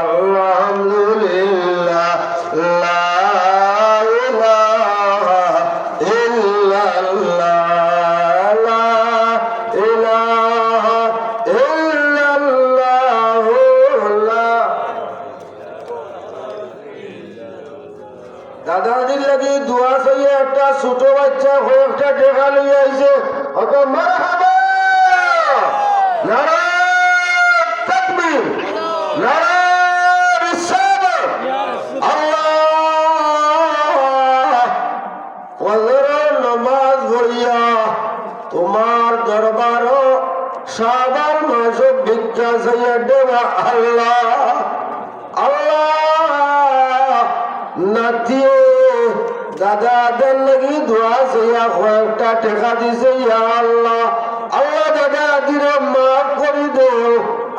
আলহামদুলিল্লাহ লা ইলাহা ইল্লাল্লাহ লা ইলাহা ইল্লাল্লাহ লা দাদাজির লাগি দোয়া চাইয়ে একটা ছোট বাচ্চা হয়ে একটা দেখা লইয়া আইছে অত মারহাবা নারা তাকবীর নারা রিসালাত আল্লাহ ফজরের নামাজ পড়িয়া তোমার দরবার শাবান মাস ভিক্ষা চাইয়া দেবা আল্লাহ আল্লাহ নাতিয়ে দাদাদের লাগি দোয়া চাইয়া কয়েকটা টেকা দিছে ইয়া আল্লাহ আল্লাহ দাদা দিরে মাফ করে দেও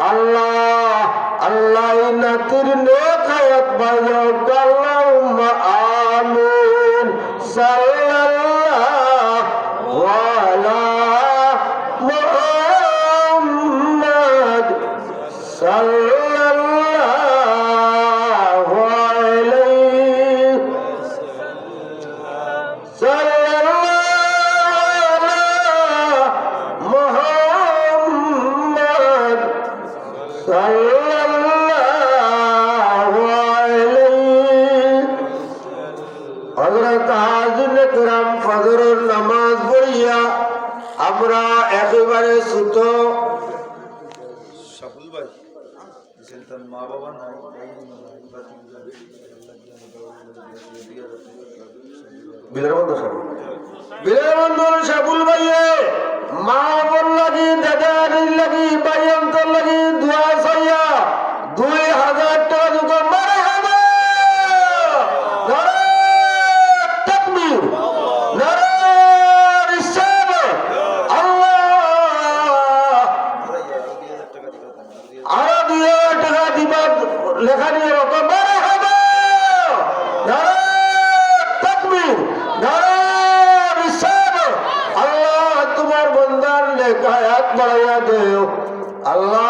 আল্লাহ আল্লাহ এই নাতির নেক হায়াত বাজাও আল্লাহুম্মা আমিন সাল্লাল্লাহু আলা মুহাম্মাদ সাল্লাল্লাহু আলাইহি মুহাম্মদ সাল্লাল্লাহু আলাইহি হযরত হাজির کرام ফজরের নামাজ পড়িয়া আমরা একেবারে ছোট সফল ভাই তার মা বাবা নাই বিলের সাবুল ভাইয়ে মা বোন লাগি দাদার লাগি ভাইয়ন্তর লাগি দোয়া চাইয়া 2000 টাকা যুগ মারহাবা নারা তাকবীর নারা রিসালাত আল্লাহ আরো 2000 টাকা দিবা লেখা নিয়ে রকম মারহাবা নারা তাকবীর নারা রিসালাত আল্লাহ তোমার বান্দার নেক হায়াত বাড়াইয়া দেও আল্লাহ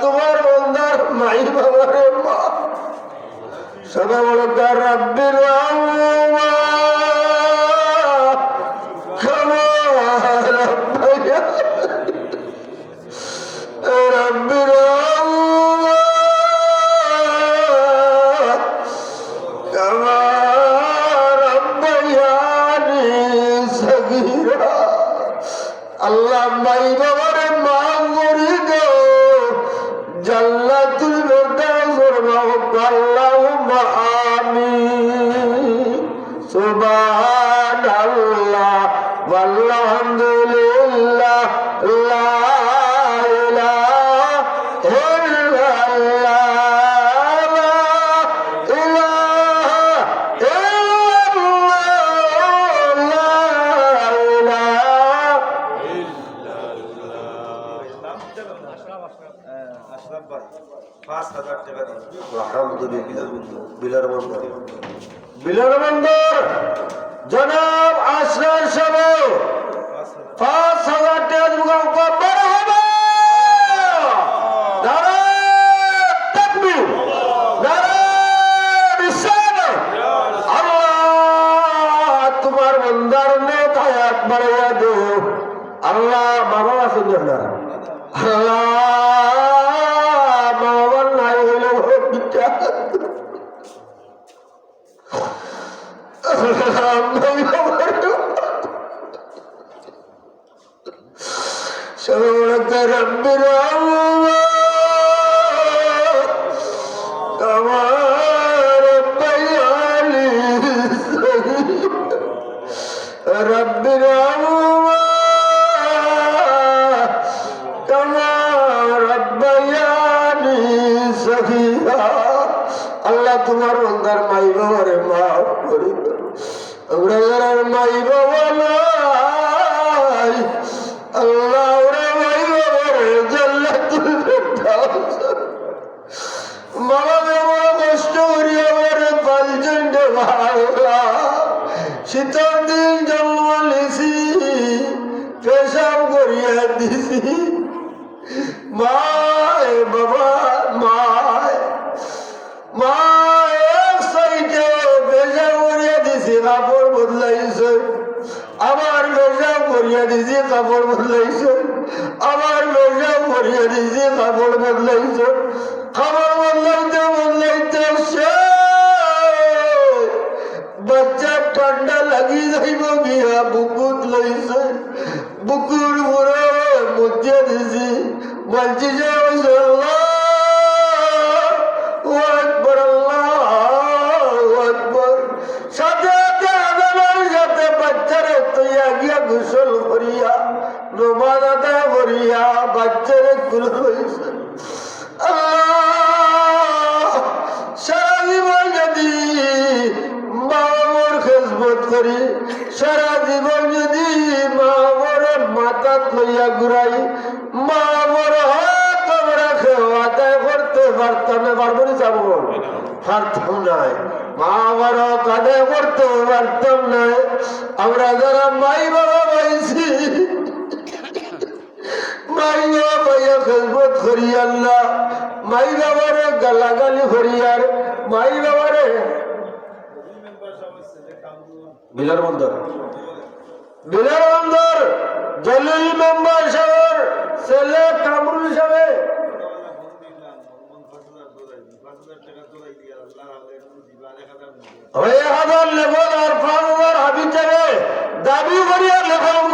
তোমার বান্দার মাই বাবার মা সদা বলকা রাব্বির আউমা কামা রাব্বায়া রাব্বির আউমা কামা রাব্বায়ানি সগীরা আল্লাহ মাই বাবার মা গরি দো জান্নাতুল ফিরদাউসের মাহক আল্লাহুম্মা আমিন সুবহানাল্লাহ ওয়ালহামদুলিল্লাহ লা ইলাহা ইল্লাল্লাহ লা ইলাহা ইল্লাল্লাহ লা ইলাহা আশরাফ ভাই 5000 টাকা দিন আলহামদুলিল্লাহ বিলার বন্দর জনাব আশরার সাহেব 5000 টাকা দিব মারহাবা নারা তাকবীর নারা রিসালাত আল্লাহ তোমার বান্দার নেক হায়াত বাড়াইয়া দেও আল্লাহ মা বাবা আছেন আপনারা আল্লাহ মা বাবার নাই হইলে বিটা سبحانك رب العالمين كما ربياني رب العالمين كما ربياني صغيرا আল্লাহ তোমার বান্দার মাই বাবারে মাফ করে দাও আমরা যারা মাই বাবা নাই আল্লাহ ওরে মাই বাবারে জান্নাতুল ফিরদাউস বাবা বড় কষ্ট করি আমার পালছেন রে আল্লাহ শীতল দিন জন্ম নিছি পেশাব করিয়া দিছি মায় বাবা মায় বদলাইছে খবর বদলাইতে বদলাইতে বাচ্চা ঠান্ডা লাগি যাইব গিয়া বুকুত লইছে বুকুর উপরে মুজিয়া দিছি বলছি যে সাথে সাথে আদানের সাথে বাচ্চারে তৈয়া গিয়া গোসল করিয়া নমাজ আদায় করিয়া বাচ্চারে কুল হয়েছে সারা জীবন যদি মা বাবার খেজমত করি সারা জীবন যদি মা বাবার মাথাত লইয়া ঘুরাই মা বাবার হাত আমরা আদায় করতে পারতাম না পারবো না যাবো পারতাম নাই মা বাবার আদায় করতে পারতাম নাই আমরা যারা মাই বাবা পাইছি মাই বাবা পাইয়া খেজমত করি আল্লাহ মাই বাবারে গালাগালি করিয়ার মাই বাবারে বিলার বন্দর জলিল মেম্বার সাহেব ছেলে কামরুল সাহেব হয়ে হাজার লেখক আর 5,000 হাবিব যাবে দাবি করিয়া লেখক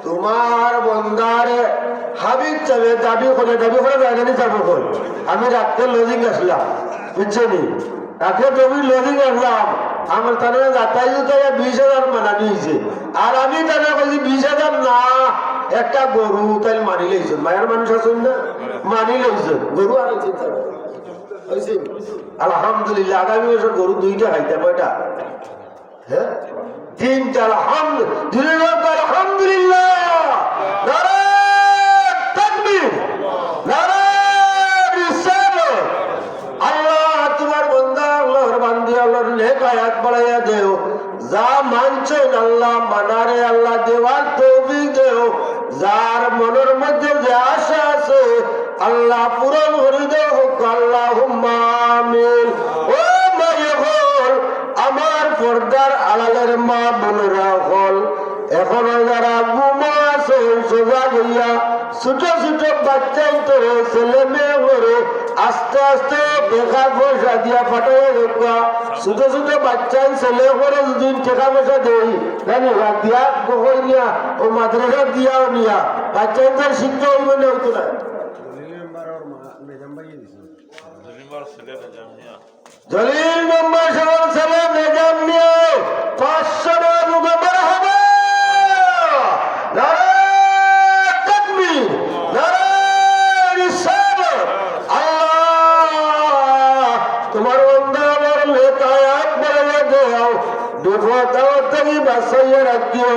তোমার বন্দারে হাবিব চাবে দাবি করে জানি যাবো কই আমি রাত্রে লজিং আসলাম বুঝছেনি রাত্রে জমির লজিং আসলাম আমার তারা যাতায়াত 20,000 মানা নিয়েছে আর আমি তারা বলছি 20,000 না একটা গরু তাই মানি লইছেন মায়ের মানুষ আছেন না মানি লইছেন গরু আর আলহামদুলিল্লাহ আগামী বছর গরু 2টা খাইতে কয়টা হ্যাঁ 3টা আলহামদুলিল্লাহ আল্লাহ তোমার বন্দা আল্লাহর বান্দি আল্লাহর নেক আয়াত বাড়াইয়া দেও যা মানছেন আল্লাহ মানারে আল্লাহ দেওয়ার তৌফিক দেও যার মনের মধ্যে যে আশা আছে আল্লাহ পূরণ করে দেও আল্লাহুম্মা আমিন ও মাইয়ুল আমার পর্দার আড়ালের মা বোনেরা হল এখনো যারা ঘুমা আছে সোজা হইয়া ছোট ছোট বাচ্চাই তো ছেলে মেয়ে করে আস্তে আস্তে টাকা পয়সা দিয়া পাঠাই রেখা ছোট ছোট বাচ্চাই ছেলে করে দুদিন টাকা পয়সা দেই দিয়া কই নিয়া ও মাদ্রাসা দিয়াও নিয়া বাচ্চাই তার শিক্ষা হইবে না হইতো না জলিল মেম্বার সবার ছেলে মেজাম নিয়ে 500 টাকা মেম্বার হবে তোমার বন্ধাবার নেতায়াত বাড়াইয়া দেও বিপদ থেকে বাঁচাইয়া রাখিও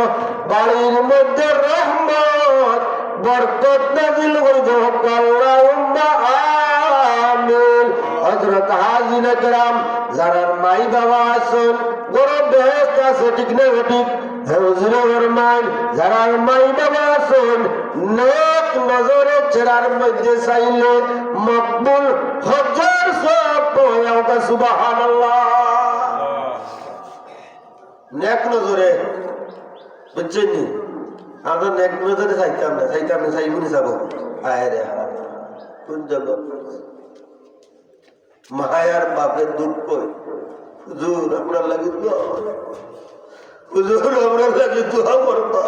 বাড়ির মধ্যে রহমত বরকত নাযিল করে দেও আল্লাহুম্মা আমিন হযরত হাজিনে কেরাম যারা মাই বাবা আছেন বড় বেহেশত আছে ঠিক না ঠিক হুজুরে ফরমান যারা মাই বাবা আছেন নেক নজরে চেহারার মধ্যে চাইলে মকবুল হাজার সওয়াব পাওয়া সুবহানাল্লাহ নেক নজরে বুঝছেন নি আমরা নেক নজরে চাইতাম না চাইবুনি যাব আয় রে কোন জগৎ মায়ার বাপের দুঃখ হুজুর আপনার লাগে দোয়া করবা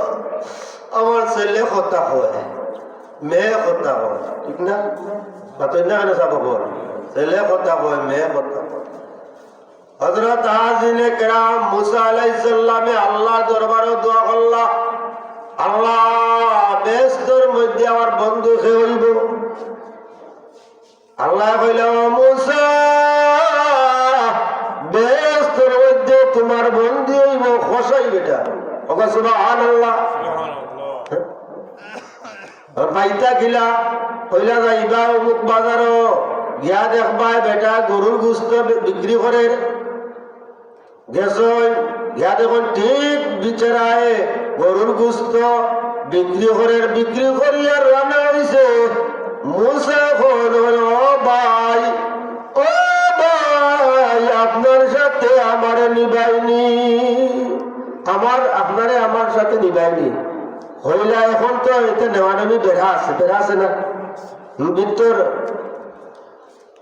আমার ছেলে কথা হয় মেয়ে কথা হয় ঠিক না বাতই না কেন চাব ছেলে কথা হয় মেয়ে কথা হয় হযরত হাজিনে কেরাম মুসা আলাইহিস সালামে আল্লাহর দরবারে দোয়া করলা আল্লাহ বেহেশতের মধ্যে আমার বন্ধু কে হইব আল্লাহ কইল মুসা বেহেশতের মধ্যে তোমার বন্ধু হইব খসাই বেটা ওকে সুবহানাল্লাহ পাইতা গিলা কইলা যাইবা অমুক বাজারও গিয়া দেখবা বেটা গরুর গোস্ত বিক্রি করে গেছন গিয়া দেখুন ঠিক বিচারায় গরুর গোস্ত বিক্রি করিয়া রান্না হয়েছে মুসা ও ভাই আমারে নিবাইনি, আমার আপনারে আমার সাথে নিবাইনি হইলা। এখন তো এতে নেওয়ানি বেড়া আছে না ভিতর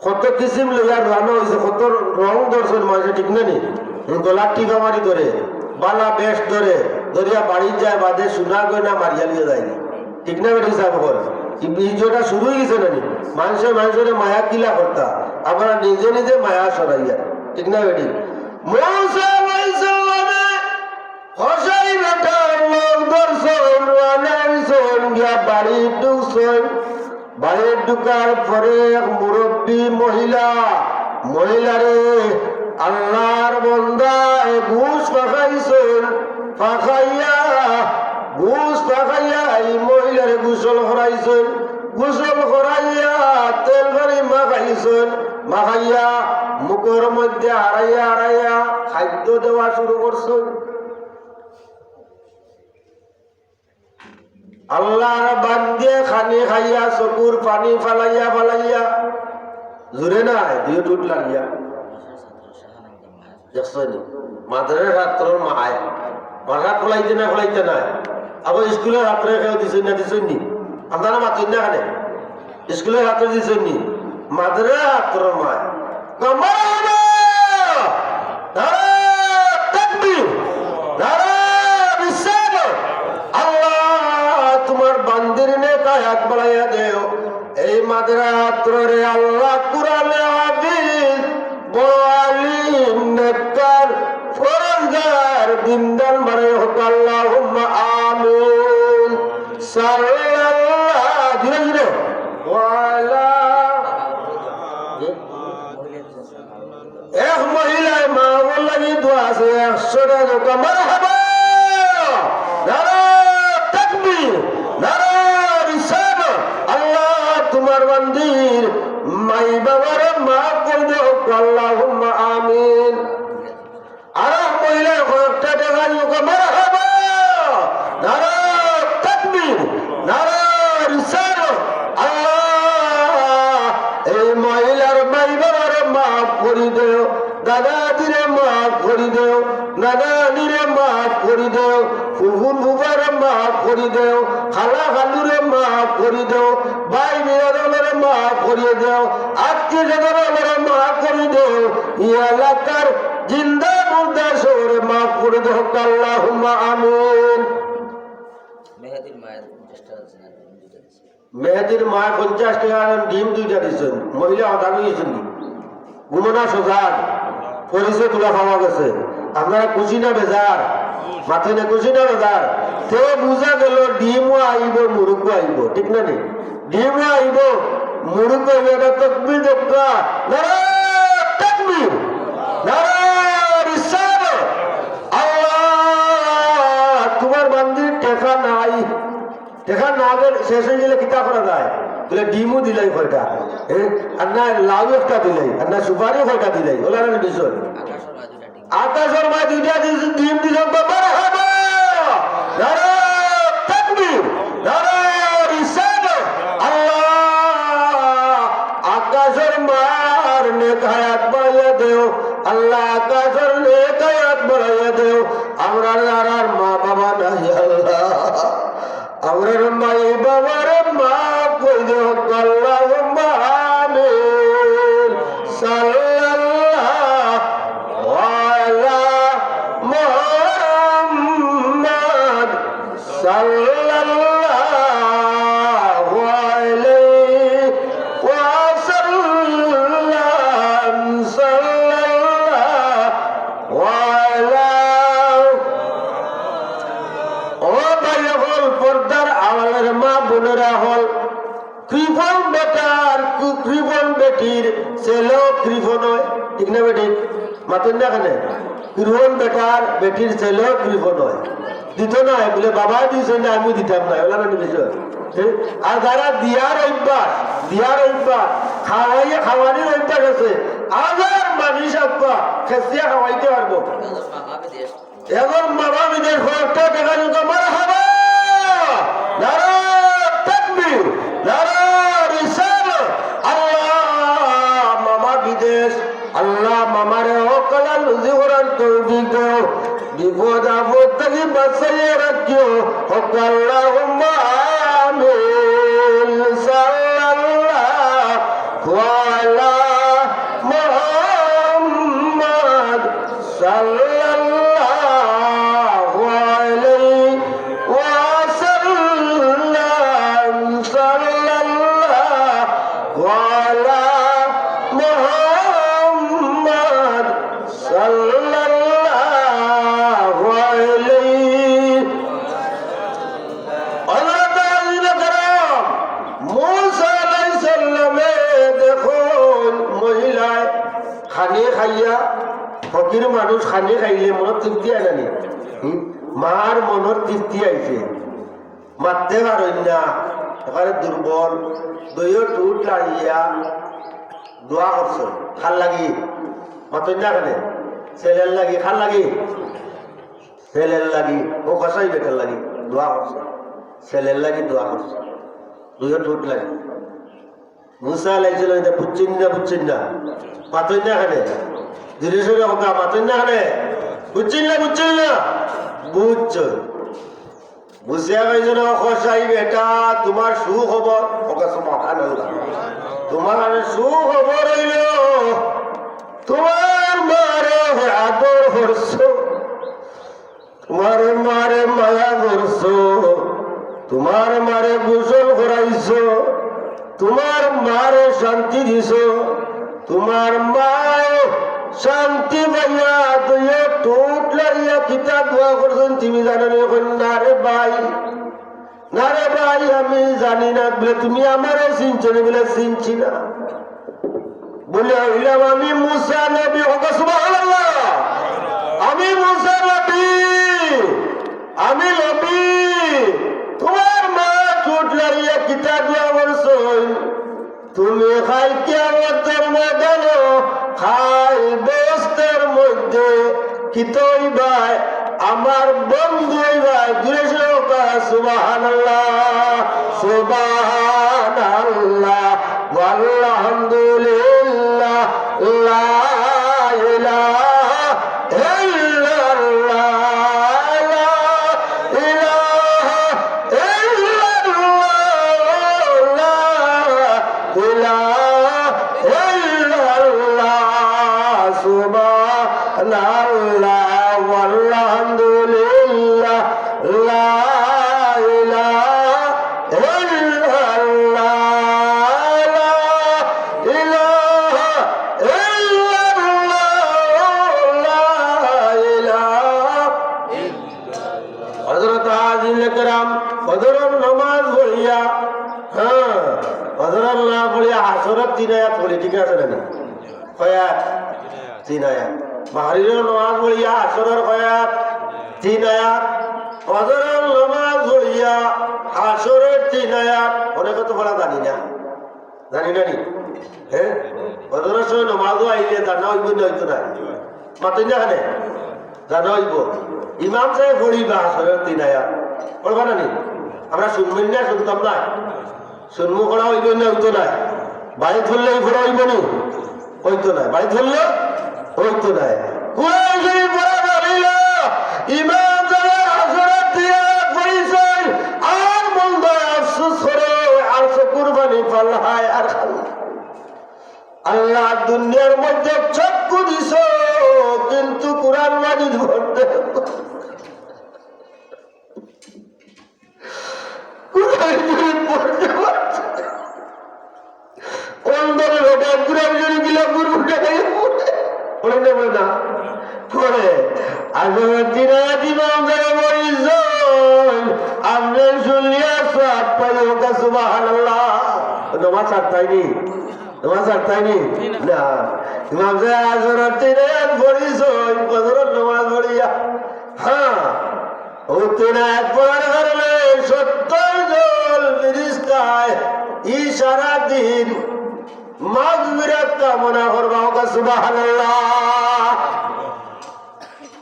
কত কিসিম লইয়া রানো হয়েছে, কত রং দর্শন মানুষ ঠিক না নি। গলার টিকা মারি ধরে বালা বেশ ধরে ধরিয়া বাড়ি যায় বাদে সোনা গয়না মারিয়া লিয়ে যায়নি, ঠিক না বেটি সাহেব? বীজটা শুরু হয়ে গেছে নানি, মানুষের মায়া কিলা করতা, আমরা নিজে নিজে মায়া সরাইয়া, ঠিক না বেটি? মৌসা আলাইহিস সালামে হসাই বেটার লোক দর্শন রানাইছন গিয়া বাড়ি ঢুকছন। বাড়ি ঢুকার পরে এক মুরব্বী মহিলারে আল্লাহর বন্দায় ঘুষ পাকাইছন, ঘুষ পাকাইয়া এই মহিলারে গোসল করাইছন, গোসল করাইয়া তেল বাড়ি মাখাইয়া মুখের মধ্যে হারাইয়া খাদ্য দেওয়া শুরু করছন। আল্লাহর বান্দিয়ে খানি খাইয়া চকুর পানি ফালাইয়া জোরে নাই দুই টুট লাগিয়া দেখছেন মাদ্রাসার ছাত্রর মায় মাথা খোলাইতে নাই। আবার স্কুলের ছাত্রে কেউ দিছেন নি আপনারা মাতুন না খানে স্কুলের ছাত্র দিছেন নি মাদ্রাসার ছাত্রর মায় তোমার বান্দির নেতা হাত বাড়াইয়া দেও। এই মাদ্রাসারে আল্লাহ কুরআনে হাফিজ বড় আলিম নেককার ফরজগার দিনদার মানে হোক আল্লাহুম্মা আমিন সাল্লাল্লাহু ধীরে ওয়ালা। এক মহিলায় মা বললাম দোয়া আছে 100 টাকা মারহাবা তোমার বান্দির মাই বাবার মাফ করে দেও আল্লাহুম্মা আমিন। আর মহিলা কয়েকটা টাকা লোক মারহাবা নারা তাকবীর নারা রিসালাত। আল্লাহ এই মহিলার মাই বাবার মাফ করে দেও, দাদা দিরে মাফ করে দেও, নানানিরে মাফ করে দেও, ফুফুন ফুফারে মাফ করে দেও, খালা খালুরে মাফ করে দেও, ভাই বিরাদরে মাফ করে দেও, আত্মীয় স্বজনের মাফ করে দেও, এই এলাকার জিন্দা মুর্দা শহরে মাফ করে দেও আল্লাহুম্মা আমিন। মেহেদির মা 50 টাকা ডিম 2টা দিচ্ছেন, মহিলা হঠাৎ গেছেন ঘুমনা সোজার পরিচয় তোলা পাওয়া গেছে। আপনারা খুশি না বেজার? মাথে না খুশি না বেজার? তে বুঝা গেল ডিমও আইব মুরুগও আইব, ঠিক না নি? ডিমও আইব মুরুগ আইব। এটা তাকবীর দক্কা নারা তাকবীর নারা রিসালাত। আল্লাহ তোমার বান্দির টেকা নাই, টেকা না গেলে শেষ হয়ে গেলে কিতা করা যায়? বলে ডিমও দিলাই কয়টা, আর না লাউ একটা দিলাই, আর না সুপারিও কয়টা দিলাই, ওলা না বিষয় আকাশের মা 2টা ডিম দিল মারহাবা নারা তাকবীর নারা রিসালাত। আল্লাহ আকাশের মার নেক হায়াত বাড়াইয়া দেও, আল্লাহ আকাশের নেক হায়াত বাড়াইয়া দেও। আমরা আর মা বাবা নাই আল্লাহ, আমরা মাই বাবার মা কই দেও আল্লাহুম্মা আমিন সাল্লাল্লাহু আলা মুহাম্মাদ সাল্লাল্লাহু আলাইহি ওয়াসাল্লাম সাল্লাল্লাহু আলা। ও ভাই হল পর্দার আওয়ালের মা বোনেরা হল, কৃপন বেটার কৃপন বেটির ছেলেও কৃপন হয়, ঠিক না বেটি? মাতেন না এখানে কৃপন বেটার বেটির ছেলেও কৃপন হয়। দিত না বলে বাবা দিয়েছে না আমি দিতাম না, ওলা না বিষয়। আর যারা দিয়ার অভ্যাস খাওয়ানির অভ্যাস আছে, আবার মানুষ আব্বা খেসিয়া খাওয়াইতে পারবো। এখন বাবা বিদেশ কয়েকটা টাকা দিত মারহাবা নারা তাকবীর নারা রিসালাত। আল্লাহ মামা বিদেশ, আল্লাহ মামারে অকলা লুজি করার তৌফিক দাও বিপদ আপদ থেকে বাঁচাইয়া রাখিও হক আল্লাহুম্মা আমিন সাল্লাল্লাহু আলা মুহাম্মদ সাল্লাল্লাহু আলাইহি ওয়াসাল্লাম সাল্লাল্লাহু আলা মুহাম্মদ সাল্লাল্লাহু আলাইহি হযরত আলী کرام মুসা আলাইহিস সালামে দেখুন মহিলায় খানি খাইয়া ফকির মানুষ খানি খাইলে মনত তৃপ্তি আয় নানি মার মনত তৃপ্তি আইছে মারতে পারেন না এবারে দুর্বল দইও টুট লাগিয়া দোয়া করছো খাল লাগি মাতন না কেন ছেলের লাগি খাল লাগি ছেলের লাগি ও কষাই বেটার লাগি দোয়া করছো ছেলের লাগি দোয়া করছো দুইও টুট লাগে মুসা লাগছিল বুঝছেন না মাতন না কেন ধীরে ধীরে হোকা মাতন না কেন বুঝছেন না বুঝছো বুঝিয়া পাইছো না কষাই বেটা তোমার সুখবর ওকে সুবহানাল্লাহ তোমার সুখবর হইল তোমার মারে আদর করছো তোমার মারে মায়া করছো তোমার মারে গোসল করাইছো তোমার মারে শান্তি দিছো তোমার মায় শান্তি পাইয়া তুই টুট লাইয়া কিতাব দোয়া করছেন তুমি জানো না রে ভাই আমি জানি না বলে তুমি আমারও চিনছো না বলে চিনছি না বলে হইলাম আমি মুসা নবী হোক সুবহানাল্লাহ আমি মুসা নবী আমি নবী তোমার মা টুট লাইয়া কিতাব দোয়া করছেন তুমি খাই কিয়ামতের ময়দানে খাই বেহেশতের মধ্যে কিতই ভাই আমার বন্ধু ভাই ঘুরে সুবহানাল্লাহ সুবহানাল্লাহ আলহামদুলিল্লাহ লা ইলাহা ইল্লাল্লাহ লা ইলাহা ইল্লাল্লাহ লা ইলাহা ইল্লাল্লাহ সুবহানাল্লাহ আলহামদুলিল্লাহ লা ইলাহা ইল্লাল্লাহ লা ইলাহা ইল্লাল্লাহ লা ইলাহা হযরত আজিল کرام ফজরের নামাজ পড়িয়া ফজরের না পড়িয়া আসরের 3 আয়াত পড়ি ঠিক আছে না কয়াত 3 আয়াত মাগরিবের নামাজ পড়িয়া আসরের কয়াত 3 আয়াত ফজরের নামাজ পড়িয়া আসরের 3 আয়াত অনেক তো পড়া জানি না নি হ্যাঁ ফজরের সময় নামাজও আইলে জানা হইব না হইতো না মাতই না কেন জানা হইব ইমাম সাহেব পড়িবা আসরের 3 আয়াত পড়বা না নি আমরা শুনবেন না শুনতাম না শুনবো পড়া হইব না হইতো না বাড়ি ধরলে পড়া হইব না হইতো না বাড়ি ধরলে হইতো না কোরআন শরীফ পড়া জানিল ইমাম সাহেব আসরের 3 আয়াত পড়িছেন আর বান্দা আফসোস করে আর কুরবানি পাল্লায় আর আল্লাহ দুনিয়ার মধ্যে চক্ষু দিছ কিন্তু কুরআন মাজিদ পড়তে কুরআন শরীফ পড়তে পারছে অন্তরে লোটা কুরআন শরীফ গিলা গুরুটা পড়ে নেবে না পড়ে আসলে 3 আয়াত ইমাম সাহেব পড়িছেন আপনি শুনলিয়া সব পাই হোক সুবহানাল্লাহ নামাজ ছাড়তাইনি না ইমাম সাহেব আসরের 3 আয়াত পড়িছেন ফজরের নামাজ পড়িয়া ও 3 আয়াত পড়ার কারণে 70 জন ফেরেশতায় ইশারা দিন মাগফিরাত কামনা করবা হোক সুবহানাল্লাহ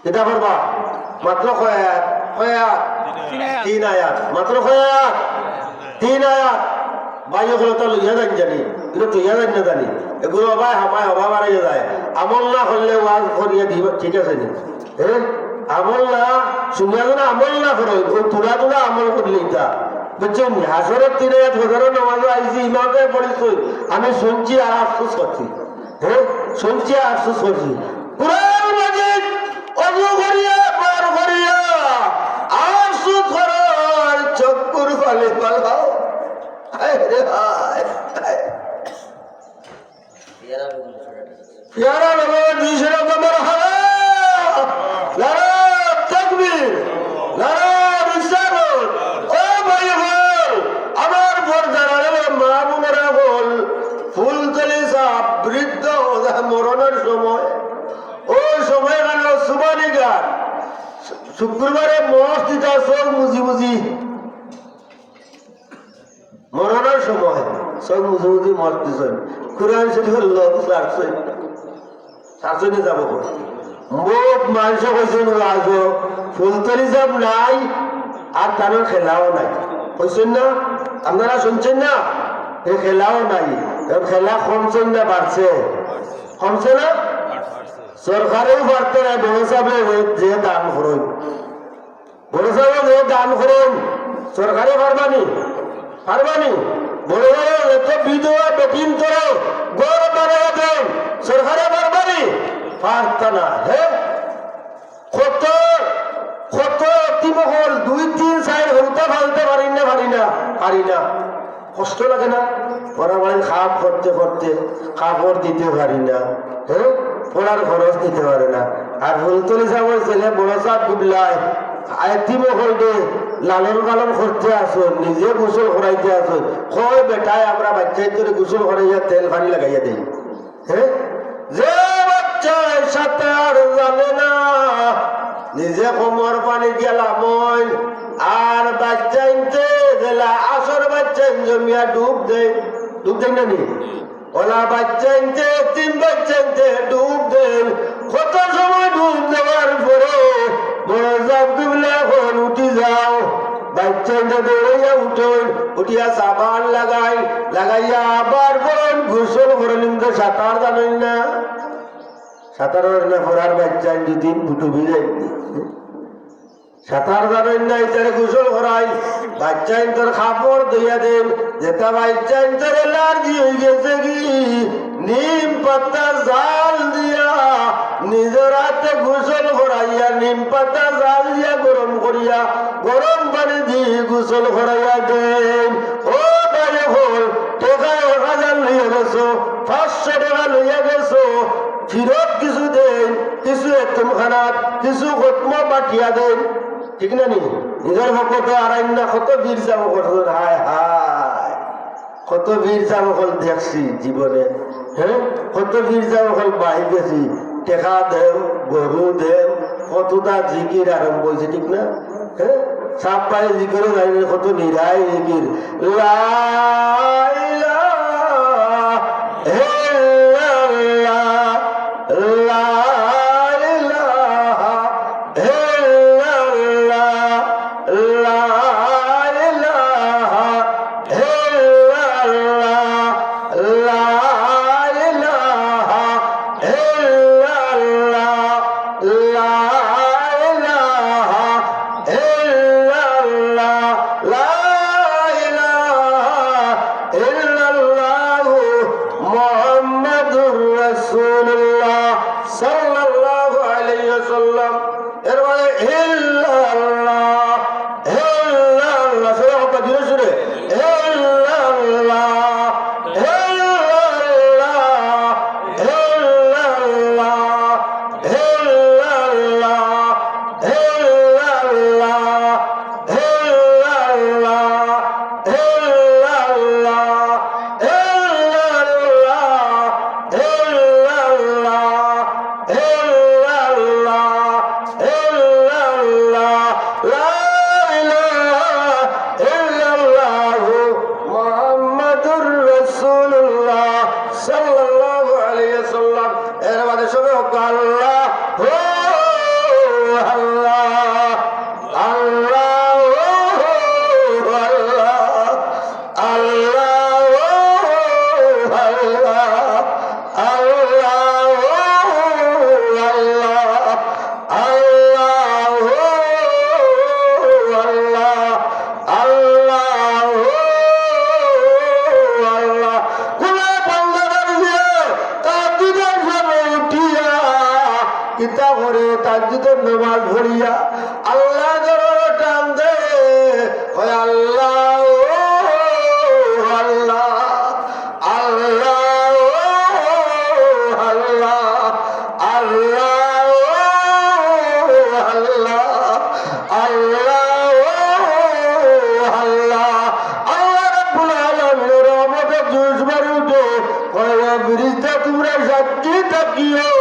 এটা করবা মাত্র কয়াত 3 আয়াত মাত্র কয়াত 3 আয়াত ভাই ওগুলো তো লইয়া জানি এগুলো তো ইয়া জানি না জানি এগুলো ভাই হামায় অভাব আর যায় আমল না করলে ওয়াজ করিয়া দিব, ঠিক আছে নি? হ্যাঁ, আমল না শুনিয়া যেন আমল না করো, ওই তোরা তোরা আমল করলে এটা বুঝছেন? হাসরের তীরে হজারের নামাজে আইসি, ইমামে পড়িস, আমি শুনছি আর আফসোস করছি। হ্যাঁ, শুনছি আর আফসোস করছি। কুরআন মাজিদ অজু করিয়া পার করিয়া আফসোস করো, চক্কুর ফালে পালাও। হায় রে হায়, পেয়ারা নবীর 200 রকমের হাওয়া, নারা তাকবীর, নারা রিসালাত। ও ভাই বল, আমার পর্দার মা বোনেরা বল, ফুলতলি সাহেব বৃদ্ধ মরণের সময়, ওই সময় গেল সুবানি গান, শুক্রবারে মসজিদে সব মুজি মুজি মরণের সময় সব মুজি মুজি মসজিদ কোরআন শরীফের লোক শাসনে যাব মোট মানুষ কইছেন আজ ফুলতলি যাব নাই আর তার খেলাও নাই, কইছেন না? আপনারা শুনছেন না? এই খেলাও নাই, খেলা কমছেন না বাড়ছে? কমছে না? সরকারেও পারতে না, বড় সাহেব যে দান করুন, বড় সাহেব যে দান করুন, সরকারে পারবানি? পারবানি? বড় বড় এত বিধবা বেটিন করো গড় বানায় দেন, সরকারে পারবানি? পারত না। হ্যাঁ, কত কত অতিমহল 2-3 সাইড হতে ফালতে পারি না, পারি না, পারি না। কষ্ট লাগে না? ওরা বাড়ি খাপ করতে করতে কাপড় দিতে পারি না, হ্যাঁ, পড়ার খরচ দিতে পারে না। আর ফুলতলি সাহেবের ছেলে বড় সাহেব গুবলায় আয়তিমহল দে লালন পালন করতে আসো, নিজে গোসল করাইতে আসো, কয় বেটায় আমরা বাচ্চাই করে গোসল করাইয়া তেল পানি লাগাইয়া দিই। হ্যাঁ, যে বাচ্চায় সাঁতার জানে না, নিজে কোমর পানি গেলাম আর বাচ্চা ইনতে গেলা আসর বাচ্চা জমিয়া ডুব দেয়, ডুব দেয় না নি? ওলা বাচ্চা ইনতে 3 বাচ্চা ইনতে ডুব দেন। কত সময় ডুব দেওয়ার পরে বড় সাহেব গুবলা এখন উঠি যাও, বাচ্চা ইনতে দৌড়াইয়া উঠেন, উঠিয়া সাবান লাগাই, লাগাইয়া আবার করেন গোসল করেন। কিন্তু সাঁতার জানেন না, সাঁতার না পড়ার বাচ্চা 2-3 ফুটো ভিজে সাঁতার জানেন না, ইতারে গোসল করাই, বাচ্চা ইন্তর কাপড় ধুইয়া দেন। যেটা বাচ্চা ইন্তর এলার্জি হয়ে গেছে কি নিম পাতার জাল দিয়া নিজের হাতে গোসল করাইয়া, নিম পাতার জাল দিয়া গরম করিয়া গরম পানি দিয়ে গোসল করাইয়া দেন। ও বাইরে হল টাকা 1000 লইয়া গেছো, 500 টাকা লইয়া গেছো, ফিরত কিছু দেন, কিছু এতিমখানাত, কিছু খতম পাঠিয়া দেন, ঠিক না নি? নিজের ভক্ত আরাইন না, কত বীর চামকল, হায় হায়, কত বীর চামকল দেখছি জীবনে। হ্যাঁ, কত বীর চামকল বাহি গেছি, টেকা দেও, গরু দেও, কতটা জিকির আরম্ভ হয়েছে, ঠিক না? হ্যাঁ, সাপ পায়ে জিকিরও যায়নি, কত নিরাই জিকির, লা ইলাহা ইল্লাল্লাহ, লা ইলাহা ইল্লাল্লাহ, লা ইলাহা ইল্লাল্লাহ, লা ইলাহা ইল্লাল্লাহ, লা ইলাহা ইল্লাল্লাহ, লা ইলাহা ইল্লাল্লাহ মুহাম্মাদুর রাসূলুল্লাহ সাল্লাল্লাহু আলাইহি ওয়াসাল্লাম। এর মানে ইল্লাল্লাহ, ইল্লাল্লাহ, সবাই কথা ধীরে সুরে, ইল্লাল্লাহ, ইল্লাল্লাহ, ইল্লাল্লাহ, ইল্লাল্লাহ, ইল্লাল্লাহ, ইল্লাল্লাহ, ইল্লাল্লাহ, ইল্লাল্লাহ, ইল্লাল্লাহ, ইল্লাল্লাহ, ইল্লাল্লাহ, পরে তাজ্জুদের নামাজ পড়িয়া আল্লাহ দরবারে টান দে হয় আল্লাহ ও আল্লাহ আল্লাহ ও আল্লাহ আল্লাহ ও আল্লাহ আল্লাহ ও আল্লাহ আল্লাহ রাব্বুল আলামিনের রহমতে জোশ ভরে উঠে কয় ফেরেশতা তোমরা সাক্ষী থাকিও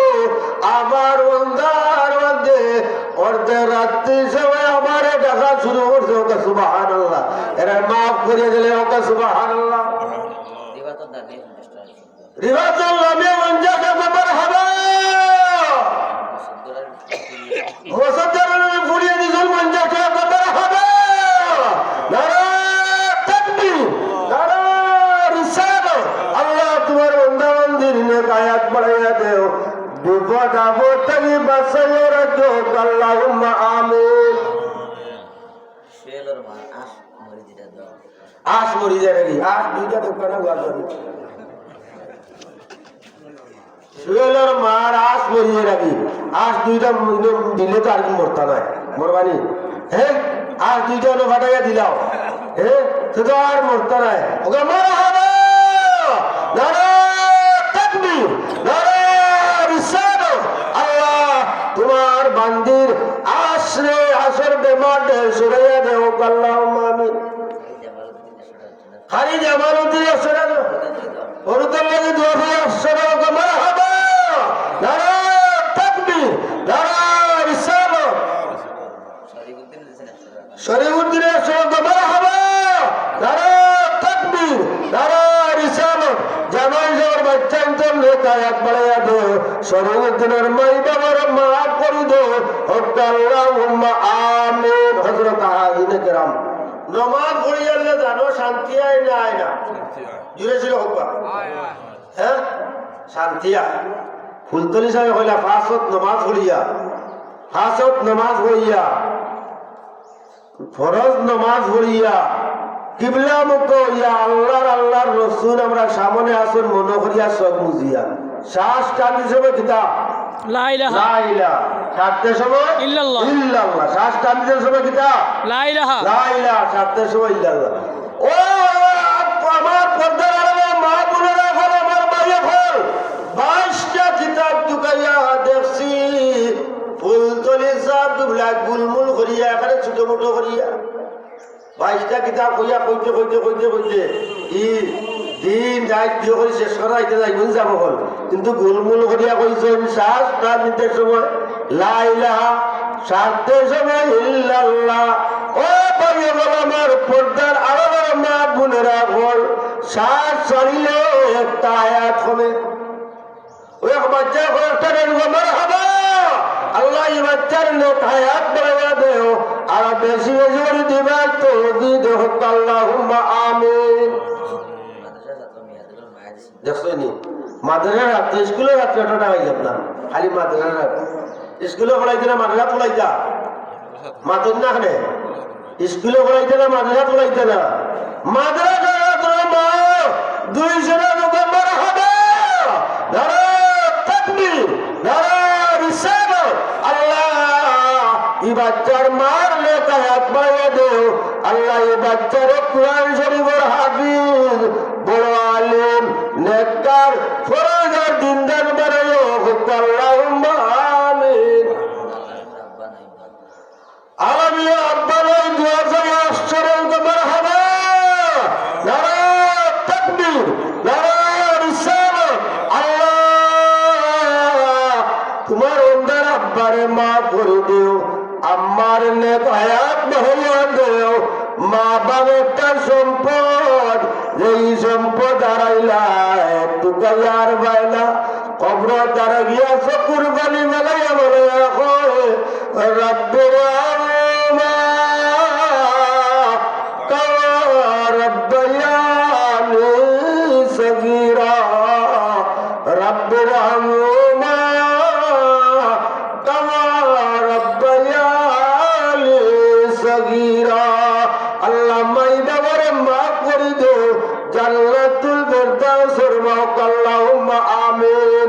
আমার বান্দার মধ্যে অর্ধেক রাত্রি সময় আমারে ডাকা শুরু করছে ওকে সুবহানাল্লাহ এরা মাফ করে দিলে ওকে সুবহানাল্লাহ রিবাতুল নামে ওয়ানজাকা মারহাবা মুসাদ্দারুল ফুরিয়ে দিল ওয়ানজাকা মারহাবা নারা তাকবীর নারা রিসালাত আল্লাহ তোমার বান্দা বান্দির নেক আয়াত বাড়াইয়া দেও বিপদ আপদ থেকে বাঁচাইয়া রাখো আল্লাহুম্মা আমিন আশ মরি যায় নাকি আশ দুইটা দোকানে গাড়ি সুয়েলের মার আশ মরি যায় নাকি আশ দুইটা দিলে তো আর কি মরতা নাই মরবানি হ্যাঁ আশ দুইটা হলো ফাটাইয়া দিলাও হ্যাঁ সে তো আর মরতা নাই ওকে মারা হবে নারা তাকবীর নারা রিসালাত আল্লাহ তোমার বান্দির আশ্রে আসর বেমার সরাইয়া দেও আল্লাহুম্মা আমিন খালি জামালউদ্দিন আসরা ওরুতাল্লাহি দোয়া আসরা ওকে মারহাবা নারা তাকবীর নারা রিসালাত শরীফউদ্দিন আসরা ওকে মারহাবা নারা তাকবীর নারা রিসালাত জামাই যাওয়ার বাচ্চা ইন্তর নেক আয়াত বাড়াইয়া দো শরীফউদ্দিনের মাই বাবার মাফ করে দো আল্লাহুম্মা আমিন হযরত আইনে কেরাম নমাজ পড়িয়ালে জানো শান্তি আয় না আয় না জুড়ে ছিল হোক হ্যাঁ শান্তি আয় ফুলতলি সাহেব হইলা ফাঁসত নমাজ পড়িয়া ফাঁসত নমাজ পড়িয়া ফরজ নমাজ পড়িয়া কিবলা মুখ হইয়া আল্লাহর রসুল আমরা সামনে আসুন মনে করিয়া সব বুঝিয়া শ্বাস টান হিসেবে কিতাব লা ইলাহা লা ইলাহা সাতটার সময় ইল্লাল্লাহ ইল্লাল্লাহ শ্বাস টান হিসেবে সময় কিতাব লা ইলাহা লা ইলাহা সাতটার সময় ইল্লাল্লাহ ও আমার পর্দার আড়ালে মা বোনেরা এখন আমার বাইরে ফল 22টা কিতাব টুকাইয়া দেখছি ফুলতলি সাহেব ব্ল্যাক গুলমুল করিয়া এখানে ছোট মোটো করিয়া 22টা কিতাব কইয়া কইতে কইতে কইতে কইতে ই দিন রাত বিয়ে করে শেষ করা এটা যাইবেন যাব হল কিন্তু গোলমুল করিয়া কইছেন শ্বাস প্রাণ নিতে সময় লা ইলাহা সাতটার সময় ইল্লাল্লাহ ও পাইয়ে বল আমার পর্দার আড়ালের মা বোনেরা বল শ্বাস ছাড়িলে একটা আয়াত হবে ওই বাচ্চা একটা মারহাবা আল্লাহ এই বাচ্চার নেক হায়াত বাড়াইয়া দেও আর বেশি বেশি করে দিবার তৌফিক দেও আল্লাহুম্মা আমিন দেখছো নি মাদ্রাসার রাত স্কুলের রাত কতটা হয়ে যাব না খালি মাদ্রাসার রাত স্কুলে পড়াইতে না মাদ্রাসা পড়াইতা মাতন না খানে স্কুলে পড়াইতে না মাদ্রাসা পড়াইতে না মাদ্রাসা রাত মা 200 লোক মারহাবা নারা তাকবীর নারা রিসালাত আল্লাহ এই বাচ্চার মার নেক আয়াত বাড়াইয়া দেও আল্লাহ এই বাচ্চার কোরআন শরীফের হাফিজ বড় আলেম নেককার ফরজার দিনদার বানাইও আল্লাহুম্মা আমিন আলামি আব্বানা দোয়া করে আশ্চর্য মারহাবা নারা তাকবীর নারা রিসালাত আল্লাহ তোমার ওন্দার আব্বারে মাফ করে দিও আমার নেক হায়াত বাড়াইয়া দেও মা বাবার সম্পদ এই সম্পদ হারাইলা টুকাইয়ার বাইলা কবর দ্বারা গিয়া চকুর বালি মেলাইয়া বলে রব্বির আম্মা কামা রব্বায়ানি সগীরা রব্বির আম্মা কামা রব্বায়ানি সগীরা আল্লাহ মাই বাবার মাফ করে দে জান্নাতুল ফেরদাউসের মাওকা আল্লাহুম্মা আমিন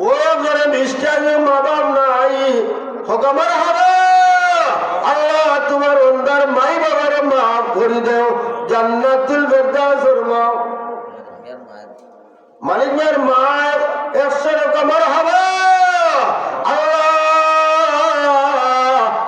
ও ঘরে কমার হবে আল্লাহ তোমার বান্দার মাই বাবার মাফ করে দেও জান্নাতুল ফেরদাউসের মাও মালিক মের মা 100 কমার হবে আল্লাহ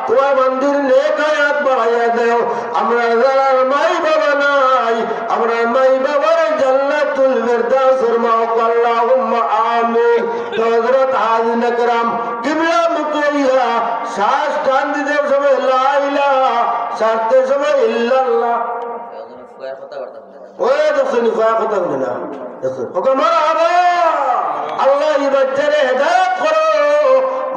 তোমার মন্দির নেক হায়াত বাড়াইয়া দেও আমরা যারা মাই বাবা নাই আমরা মাই বাবার জান্নাতুল ফেরদাউসের মাও আল্লাহুম্মা আমিন হযরত হাজিন کرام কিবলা মুকইয়া শ্বাস টান দিতে সময় লা ইলাহা সারতে সময় ইল্লাল্লাহ ওই দেখুন ফায়া কথা বলে না দেখুন হুকুম হবে আল্লাহ এই বাচ্চারে হেদায়েত করো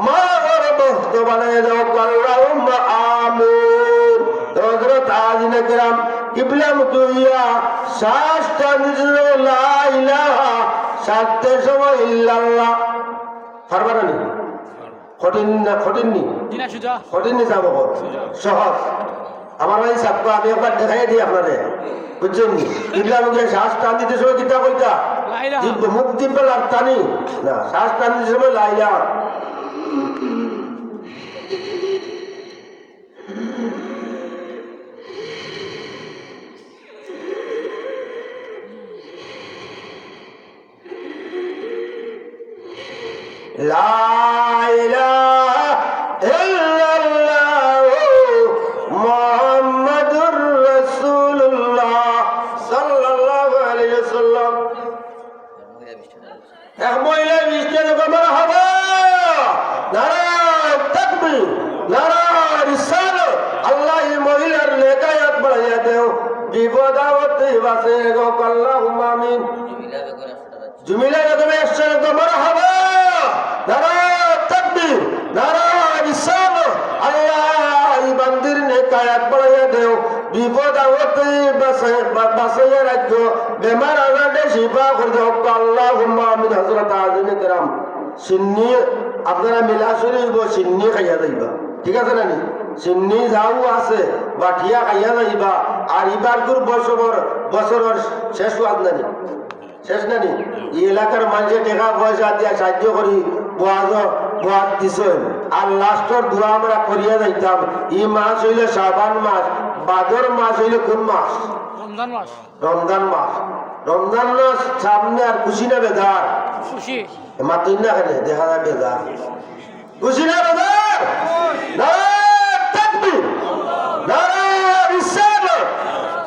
মা ওর বস্ত বানায় দাও আল্লাহুম্মা আমিন হযরত হাজিন کرام কিবলা মুকইয়া শ্বাস টান দিতে লা ইলাহা সারতে সময় ইল্লাল্লাহ পারবানা নি কঠিন না কঠিন নি কঠিন নি যাব সহজ আমার ভাই সাতটা আমি একবার দেখাই দিই আপনাদের বুঝছেন নি কিবলা মুখে শ্বাস টান দিতে সময় কিতা কইতা মুখ দিবে আর টানি না শ্বাস টান দিতে সময় লা ইলাহা লা ইলাহা ইল্লাল্লাহ মুহাম্মাদুর রাসূলুল্লাহ সাল্লাল্লাহু আলাইহি ওয়াসাল্লাম এক মহিলা মিষ্টির কমার হবে নারায়ে তাকবীর নারায়ে রিসালাত আল্লাহ এই মহিলার নেকায়াত বাড়াইয়া দেও বিপদ আপদে বাঁচে গো আল্লাহুম্মা আমিন জুমিলা বেগম 100 কমার হবে নারায়ে তাকবীর নারায়ে রিসালাত আল্লাহ এই বান্দির নেকায়াত বাড়াইয়া দেও বিপদ আপদে বাঁচাইয়া রাখো বেমার আজারে শিফা করে দাও আল্লাহুম্মা আমিন হযরত হাজিন کرام সিন্নি আপনারা মিলা শরীফ সিন্নি খাইয়া যাইবা ঠিক আছে নানি সিন্নি যাও আছে বাটিয়া খাইয়া যাইবা আর ইবার গুর বছর শেষ হওয়ার নানি শেষ নানি এই এলাকার মানুষের টাকা পয়সা দিয়া সাহায্য করি বোয়াদ দিছেন আর লাস্টর দোয়া আমরা করিয়া যাইতাম এই মাস হইলে শাবান মাস ভাদর মাস হইলে কোন মাস রমজান মাস রমজান মাস সামনে আর খুশি না বেজার খুশি মাত্র না খেলে দেখা যায় বেজার খুশি না বেজার নারায়ে তাকবীর নারায়ে রিসালাত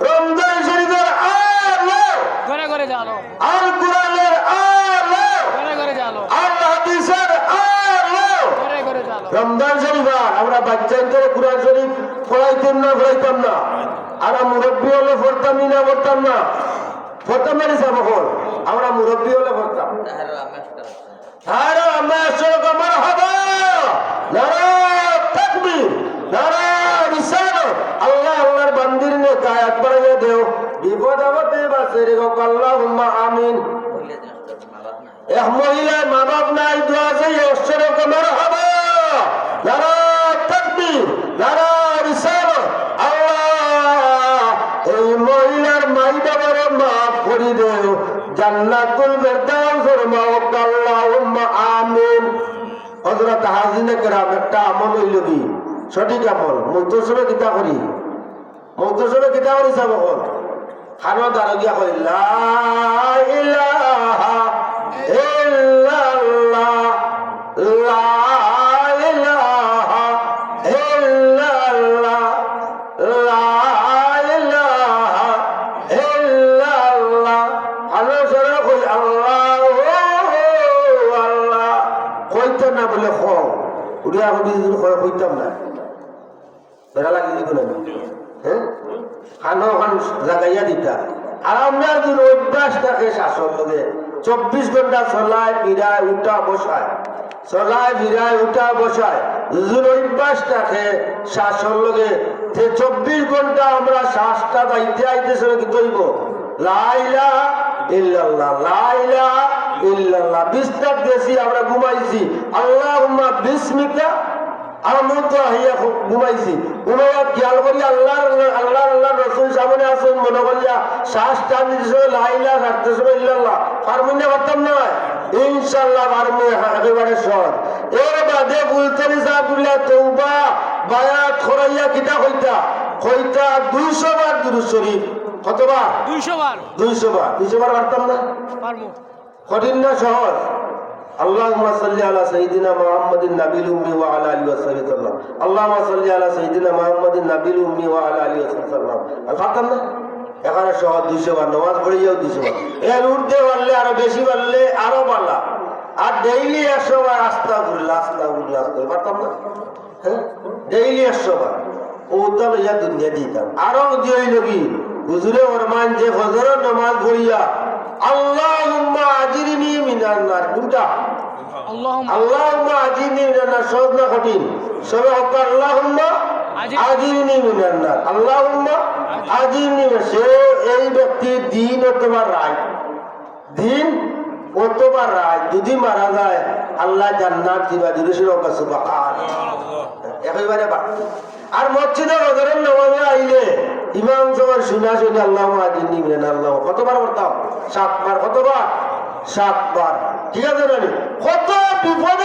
রমজান শরীফের আলো ঘরে ঘরে জালো আল কোরআনের আলো ঘরে ঘরে জালো আল হাদিসের আলো ঘরে ঘরে জালো রমজান শরীফ আমরা বাচ্চাদের কোরআন শরীফ পড়াইতাম না আর মুরব্বী হলে পড়তামই না পড়তাম না পড়তাম না হিসাব হল আমরা মুরব্বী হলে পড়তাম আরো আমরা আমার হবে নারায়ে তাকবীর নারায়ে রিসালাত আল্লাহ আল্লাহর বান্দির নেকায়াত বাড়াইয়া দেও বিপদ আপদে বাঁচে রে গো আল্লাহুম্মা আমিন এক মহিলার মা বাপ নাই দোয়া চাই 100 কমার হবে নারায়ে তাকবীর নারায়ে রিসালাত আল্লাহ এই মহিলার মাই বাবার মাফ করে দেও জান্নাতুল ফেরদাউসের মাও আল্লাহুম্মা আমিন হযরত হাজিন کرام একটা আমল হইল কি সঠিক আমল মুক্তসবে কিতা করি যাব হল খানো দারগিয়া কই লা ইলাহা ইল্লাল্লাহ লা ইলাহা ইল্লাল্লাহ লা ইলাহা ইল্লাল্লাহ আল্লাহ সরে কই আল্লাহ আল্লাহ কইতে না বলে খ উড়িয়া কইতাম না বেড়া লাগি দিব না হ্যাঁ খানো খান জাগাইয়া দিতা আর আমরা যদি অভ্যাস থাকে শাসন লগে 24 ঘন্টা চলায় বিরায় উঠা বসায় চলায় বিরায় উঠা বসায় যদি অভ্যাস থাকে শাসন লগে 24 ঘন্টা আমরা শ্বাসটা বাইতে আইতেছে কি কইব লা ইলাহা ইল্লাল্লাহ লা ইলাহা ইল্লাল্লাহ বিস্তার দেশি আমরা ঘুমাইছি আল্লাহুম্মা বিসমিকা আমুতু হিয়া ঘুমাইছি উনারা খেয়াল করি আল্লাহ রাসূল সামনে আছেন মনে করিয়া শ্বাস টান দিছে লা ইলাহা ইল্লাল্লাহ পারমিনা করতাম না ইনশাআল্লাহ পারমু একেবারে সহজ এর বাদে মুলতানি সাহেবুল্লাহ তওবা বায়াত খরাইয়া কিতা কইতা কইতা 200 বার দুরূদ শরীফ কতবার 200 বার 200 বার 200 বার পারতাম না পারবো কঠিন না সহজ আল্লাহুম্মা সাল্লি আলা সাইয়্যিদিনা মুহাম্মাদিন নাবিল উম্মি ওয়া আলা আলিহি ওয়া সাল্লাম আল্লাহুম্মা সাল্লি আলা সাইয়্যিদিনা মুহাম্মাদিন নাবিল উম্মি ওয়া আলা আলিহি ওয়া সাল্লাম আর পারতাম না এখানে সহজ 200 বার নামাজ পড়িয়াও 200 বার এর ঊর্ধ্বে পারলে আরো বেশি পারলে আরো ভালো আর ডেইলি 100 বার আস্তাগফিরুল্লাহ আস্তাগফিরুল্লাহ পারতাম না হ্যাঁ ডেইলি 100 বার ওটা লইয়া দুনিয়া দিতাম আরো দিয়ে হইল কি হুজুরে ফরমান যে ফজরের নামাজ পড়িয়া আল্লাহুম্মা আজিরনি মিনান নার কোনটা আল্লাহুম্মা আল্লাহুম্মা আজিরনি মিনান নার সহজ না কঠিন সবে হোক আল্লাহুম্মা আজিরনি মিনান নার আল্লাহুম্মা আজিরনি সে এই ব্যক্তি দিন অথবা রাত দিন অথবা রাত যদি মারা যায় আল্লাহ জান্নাত দিবা দিলে সুবহানাল্লাহ একেবারে আর মসজিদে ফজরের নামাজে আইলে ইমাম সাহেব শুনা শুনে আল্লাহুম্মা আজিরনি মিনান আল্লাহ কতবার পড়তাম 7 বার কতবার 7 বার ঠিক আছে না কত বিপদ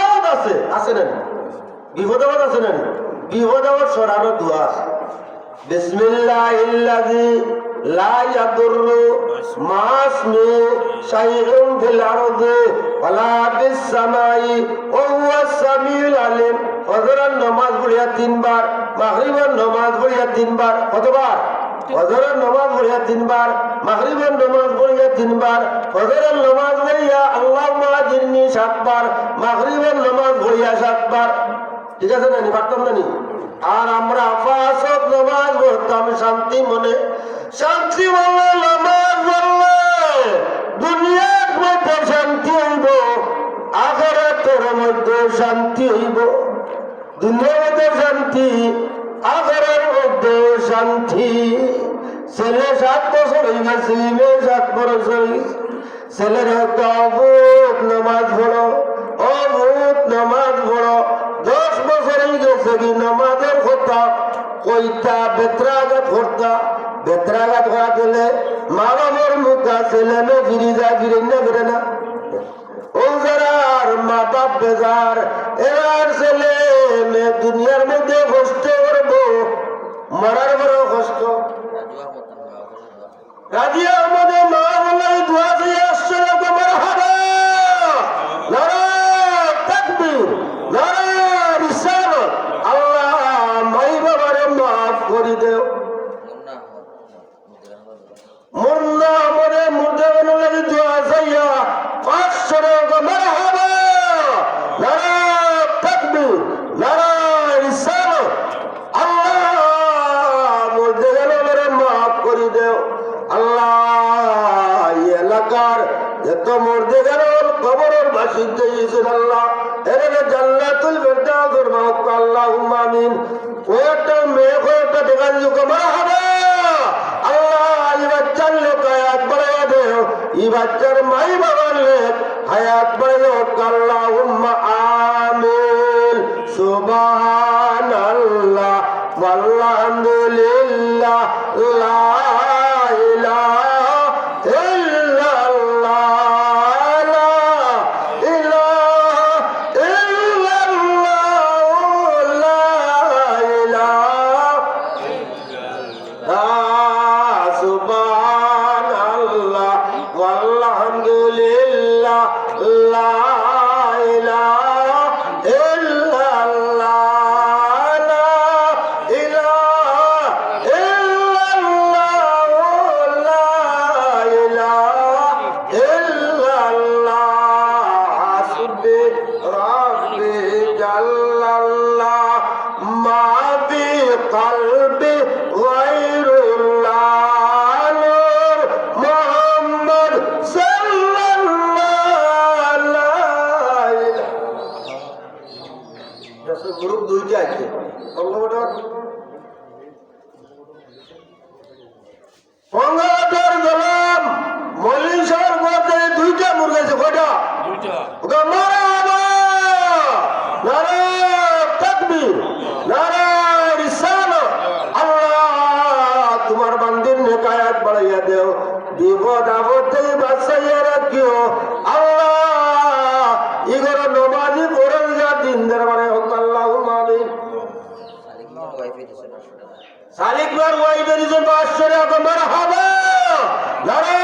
আছে না বিপদ আছে না বিপদ সরানো দোয়া আছে বিসমিল্লাহিল্লাযী লা ইয়াদুররু মা ইসমিহি শাইউন ফিল আরদি ওয়ালা ফিস সামাই ওয়া হুয়াস সামিউল আলিম ফজরের নামাজ পড়িয়া 3 বার মাগরিবের নামাজ পড়িয়া 3 বার কতবার ফজরের নামাজ পড়িয়া 3 বার মাগরিবের নামাজ পড়িয়া 3 বার ফজরের নামাজ পড়িয়া আল্লাহুম্মা আজিরনি 7 বার মাগরিবের নামাজ পড়িয়া 7 বার ঠিক আছে না পারতাম না নি আর আমরা ফাসত নামাজ পড়তাম শান্তি মনে শান্তি বলে নামাজ পড়লে দুনিয়ার মধ্যে শান্তি হইব আখিরাতের মধ্যে শান্তি হইব দুনিয়ার মধ্যে শান্তি আখিরাতের মধ্যে শান্তি ছেলে 7 বছর হয়ে গেছে মেয়ে 7 বছর হয়ে গেছে ছেলের অবুত নামাজ পড়ো অবুত নামাজ পড়ো 10 বছর হয়ে গেছে কি নামাজের কথা কইতা বেত্রাঘাত করতা বেত্রাঘাত করা গেলে মা বাবার মুখা ছেলে মেয়ে ফিরে যায় ফিরে না ও যারা মা বাপ বেজার এবার ছেলে মেয়ে দুনিয়ার মধ্যে কষ্ট করবো মরার বড় কষ্ট রাজি আমাদের মা বলে দোয়া দিয়ে আসছে তোমার হবে নারায়ে তাকবীর নারায়ে রিসালাত আল্লাহ মাই বাবারে মাফ করে দেও মুন্না আমাদের মুর্দে লাগে দোয়া চাইয়া 500 টাকা মারহাবা নারায়ে তাকবীর নারায়ে রিসালাত আল্লাহ মুর্দে গেলে মাফ করে দেও আল্লাহ এলাকার যত মর্দে গেল কবরের বাসিন্দা দিয়েছেন আল্লাহ এর জান্নাতুল ফিরদাউসের মাওক আল্লাহুম্মা আমিন ওটা মেয়ে ওটা দেখা দিও মারহাবা আল্লাহ এই বাচ্চার লোক হায়াত বাড়াইয়া দেও এই বাচ্চার মাই বাবার লোক হায়াত বাড়াইয়া আল্লাহুম্মা আমিন সুবহানাল্লাহ ওয়ালহামদুলিল্লাহ লা গ্রুপ 2টা আছে পঙ্গবটার গোলাম মলিশর মধ্যে 2টা মুরগি আছে কয়টা 2টা মারহাবা নারায়ে তাকবীর নারায়ে রিসালাত আল্লাহ তোমার বান্দির নেক হায়াত বাড়াইয়া দেও বিপদ আপদে বাঁচাইয়া রাখিও আল্লাহ ইগর নমাজি পড়ে যা দিন দরবারে হোক আল্লাহ সালিকবার ওয়াইফে দিয়েছেন 500 টাকা। মারহাবা, নারে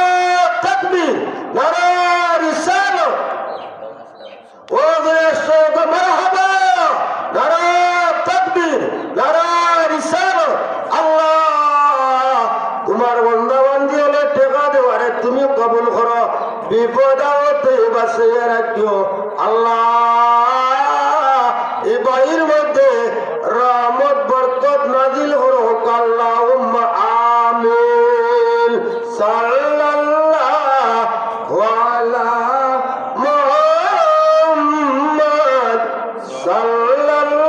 তাকবীর, নারে রিসালাত। ও দর্শক মারহাবা, নারে তাকবীর, নারে রিসালাত। আল্লাহ তোমার বান্দা বান্দি হলে টাকা দেওয়ারে তুমি কবুল করো, বিপদ হতে বাঁচিয়ে রাখিও। আল্লাহ এই বাড়ির মধ্যে রহমত বরকত নাজিল করো। আল্লাহুম্মা আমিন। সাল্লাল্লাহু আলা মুহাম্মদ সাল্লাল্লাহু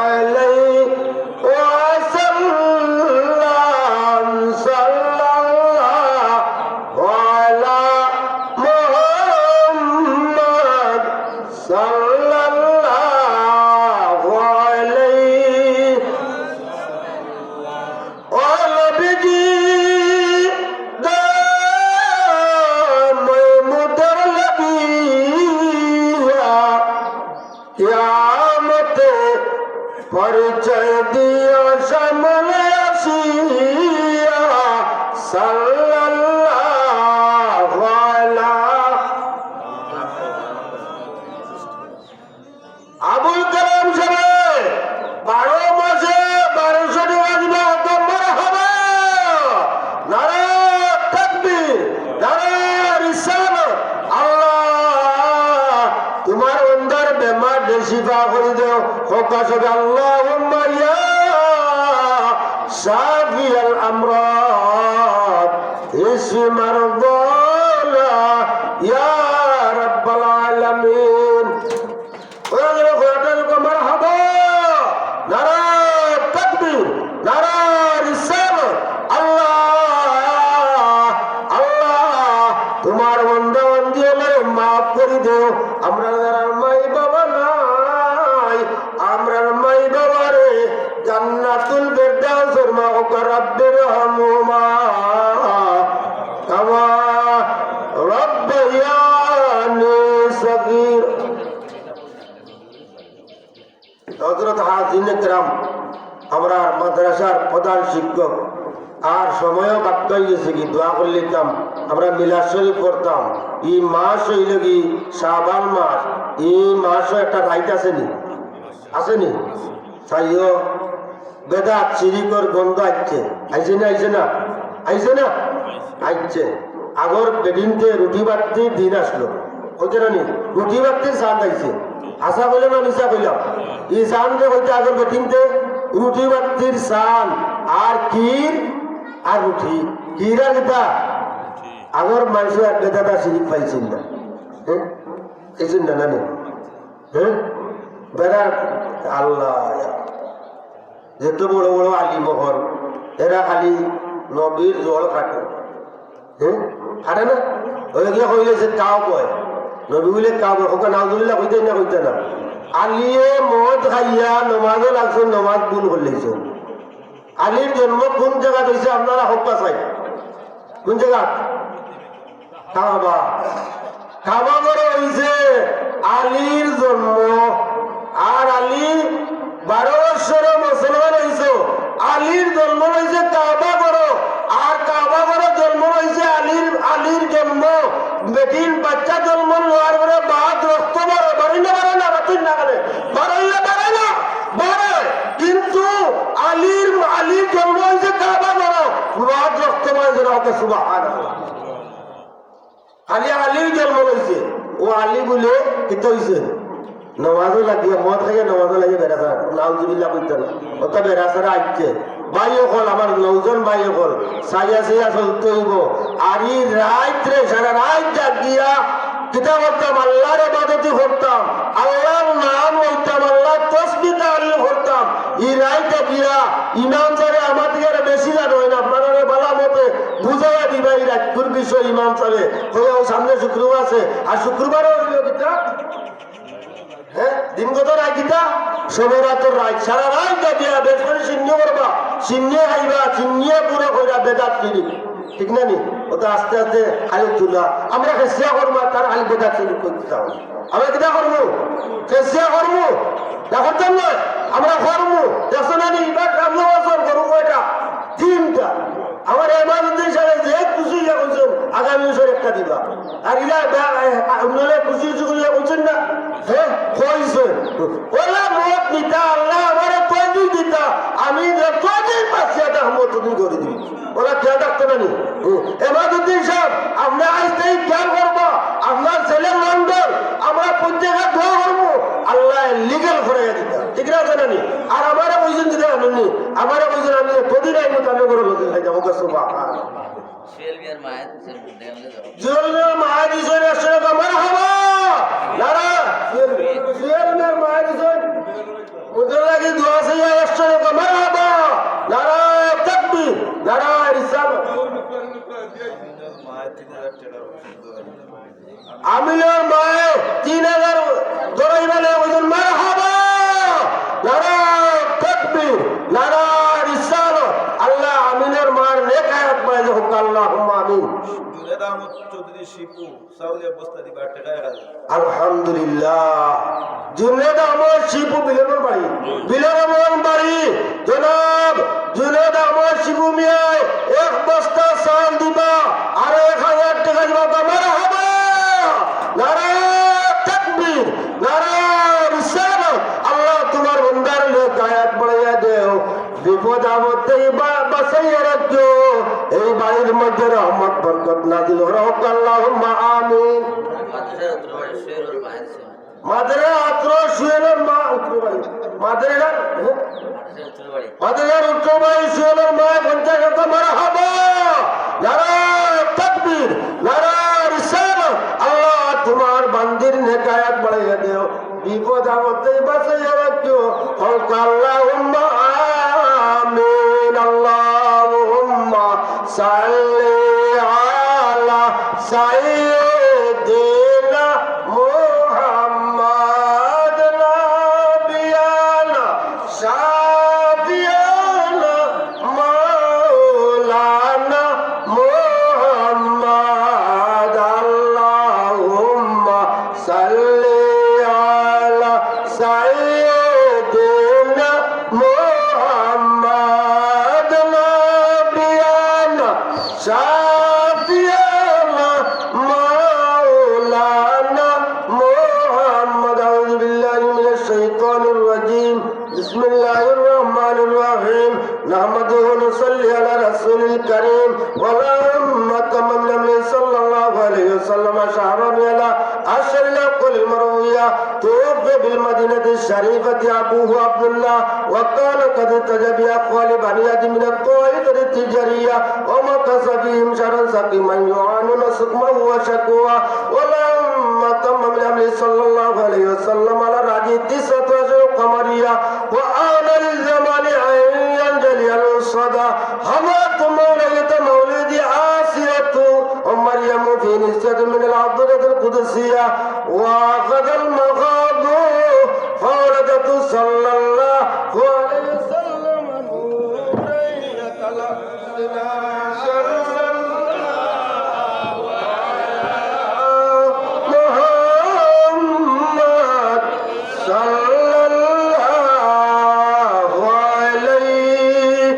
আলাইহি ওয়াসাল্লাম। সাল্লাল্লাহু আলা মুহাম্মদ সাল্লাল্লাহু আলাইহি ও নবীজি দামুদর লবিয়া কিয়ামতে পরিচয় দিও সামনে আসিয়া। সাল্লাল্লাহু আলা আবুল কালাম সাহেব 12 মাসে 1200 টাকা দিবা। তোমার হবে নারে তাকবীর, নারে রিসালাত। আল্লাহ তোমার অন্তর বেমার শিফা করে দাও। ফোকাস আল্লাহুম্মা ইয়া শাফিয়াল আমরাদ ইশফি মারদানা ইয়া রাব্বাল আলামিন। মারহাবা, নারে তাকবীর, নারে রিসালাত। আল্লাহ আল্লাহ তোমার বান্দা বান্দি হলে মাফ করে দেও। আমরা যারা মাই বাবা নাই, আমরা মাই বাবারে জান্নাতুল ফেরদাউসের মাওকা রাব্বির হামহুমা কামা রাব্বায়ানি সগীর। হযরত হাজিনে কেরাম, আমরা মাদ্রাসার প্রধান শিক্ষক, আর সময়ও বাধ্য হয়ে গেছে কি দোয়া করলিতাম। আমরা মিলাদ শরীফ পড়তাম। এই মাস হইল কি শাবান মাস। এই মাসও একটা রাইট আসেনি, আসেনি? তাইও বেদাত শিরিকর গন্ধ আসছে। আইছে না? আইছে না? আইছে না? আইছে। আগর বেদিনতে রুটি বাতির দিন আসলো, হইতে রানি রুটি বাতির চাঁদ আইছে। আশা কইলাম না নিশা কইলাম? এই চাঁদ হইতে আগর বেদিনতে রুটি বাতির চাঁদ আর ক্ষীর আর রুটি। ক্ষীর আর গীতা আগর মানুষ আর বেদাটা শিরিক পাইছেন না। হ্যাঁ এইছেন না নানি? হ্যাঁ বেড়ার আল্লাহ যেত বড় বড় আলী মহল, এরা খালি নবীর জল কাটে। হ্যাঁ কাটে না? ওই গিয়ে কইলে যে কাউ কয় নবী বলে কাউ কয়। ওকে নাউজুবিল্লাহ কইতে না কইতে না। আলিয়ে মদ খাইয়া নমাজও লাগছে, নমাজ ভুল করলেছে। আলীর জন্ম কোন জায়গা হয়েছে আপনারা হত্যা চাই? কোন জায়গা? কাবা। কাবা করে হয়েছে আলীর জন্ম। আর আলী 12 বছরে মুসলমান হয়েছে। আলীর জন্ম হয়েছে কাবা করো, আর কাবা করো জন্ম হয়েছে আলীর জন্ম। বেটির বাচ্চা জন্ম নেওয়ার পরে বাদ রক্ত বাড়ে, বাড়ি না বাড়ে না? বাতিল না করে বাড়াইলে বাড়ে না? বাড়ে। কিন্তু আলীর জন্ম হয়েছে কাবা করো, বাদ রক্ত বাড়ে। ওকে সুবহানাল্লাহ। আলীর জন্ম হয়েছে। ও আলী বলে কিত হয়েছে নমাজও লাগিয়ে মদ খাইয়ে নমাজও লাগিয়ে বেড়াছা। নাউজুবিল্লাহ কইতে না। ওটা বেড়াছাড়া আসছে। বাইও হল আমার 9 জন বাইও হল সাইয়া সাইয়া চলতে হইব। আর এই রাত রে সারা রাত জাগিয়া কিতা করতাম? আল্লাহর ইবাদতি করতাম, আল্লাহর নাম লইতাম, আল্লাহর তাসবিহ তাহলিল করতাম। এই রাত জাগিয়া ইমাম সাহেব আমার থেকে বেশি জানো না, আপনারা বালা মতে বুঝাইয়া দিবা এই রাতকুর বিষয়। ইমাম সাহেব হইয়াও সামনে শুক্রবার আছে, আর শুক্রবারও হইল কিতা হ্যাঁ দিন কত রায় কিতা সবরাতর রায়। সারা রাত জাগিয়া বেশ করে শূন্য করবা, চিনিয়ে খাইবা, চিনিয়ে পুরো কইরা বেদাত চিনি। ঠিক না নি? ওটা আস্তে আস্তে খালি তুলা। আমরা খেসিয়া করবো, তার খালি বেদাত চিনি করতে হবে। আমরা কিতা করবো? খেসিয়া করবো। দেখো না আমরা কর্ম দেখো না এবার সামনে বছর করবো কয়টা 3টা আমার এমানুদ্দিন সাহেব যে খুশি ইয়া করছেন আগামী বছর একটা দিবা আর ইলা নলে খুশি করিয়া করছেন না হ্যাঁ কইছেন ওলা মত নিতা আল্লাহ আমার তৈরি দিতা আমি যতদিন পাচ্ছি এটা মত তুমি করে দিবি ওরা খেয়াল রাখতে পারি এমানুদ্দিন সাহেব আমরা আজ থেকে খেয়াল করবো আপনার ছেলে লন্ডন আমরা প্রত্যেকে দোয়া করবো আল্লাহ লিগেল করে দিতা ঠিক না জানি আর আমারা কইছেন দিতে আনেননি আমারা কইছেন আমি প্রতিদিন আইবো তাহলে করে লোক যাবো সুবা জুয়েলের মায়ের দিছেন একশো টাকা মারহাবা নারা জুয়েলের মায়ের দিছেন ওদের লাগি দোয়া চাইয়া 100 টাকা মারহাবা নারা তাকবীর নারা রিসালাত আমিনের মায়ে 3000 দরাই বলে ওজন মারহাবা নারা তাকবীর নারা রিসালাত আল্লাহ আমিনের মার নেক হায়াত পায় যে হোক আল্লাহুম্মা আমিন জুনেদ আহমদ চৌধুরী শিপু সাউলিয়া বস্তা দিবা টাকা আলহামদুলিল্লাহ জুনেদ আহমদ শিপু বিলের বাড়ি জনাব জুনেদ আহমদ শিপু মিয়ায় 1 বস্তা চাল দিবা আর 1000 টাকা দিবা মারহাবা নারা তাকবীর নারা রিসালাত আল্লাহ তোমার বান্দার নেক হায়াত বাড়াইয়া দেও বিপদ আপদে বাঁচাইয়া রাখো এই বাড়ির মধ্যে রহমত বরকত নাযিল হোক আল্লাহুম্মা আমিন মাদরে আত্র সুয়েলের মা উত্তরবাড়ি মাদরের উত্তরবাড়ি সুয়েলের মা 50 টাকা মারহাবা নারা তাকবীর নারা রিসালাত আল্লাহ তোমার বান্দির নেক হায়াত বাড়াইয়া দেও বিপদ আপদে বাঁচাইয়া রাখো হোক আল্লাহুম্মা আমিন আল্লাহুম্মা সাল্লি আলা সাইয়্যিদিনা মুহাম্মাদ নাবিয়ানা শাফিয়ানা মাওলানা মুহাম্মাদ আল্লাহুম্মা সাল্লি আলা সাইয়্যিদিনা মুহাম্মাদ নাবিয়ানা শাফিয়ানা মাওলানা মুহাম্মাদ আউযু বিল্লাহি মিনাশ শাইতানির রাজীম বিসমিল্লাহির রহমানির রহিম নাহমাদুহু ওয়া নুসাল্লি আলা রাসূলিল কারীম ওয়া লা উম্মাতা মিন সাল্লাল্লাহু আলাইহি ওয়াসাল্লাম শাহরান আলা আশরিল কুল মারউইয়া তুফি বিল মাদিনাতিশ শরীফাতি আবুহু আব্দুল্লাহ ওয়া কানা قد تجب أقوال بني آدم من الطائفة التجارية وما كسبهم شرا سقيما يعانون سقما وشكوى ولما تم من أمر صلى الله عليه وسلم على راجي 19 قمرية وآن للزمان أن ينجلي الصدى حمات مولدة مولد آسية ومريم في نسية من العبدة القدسية وأخذ المخاض فولدت صلى الله عليه وسلم نورا يتلألأ محمد صلى الله عليه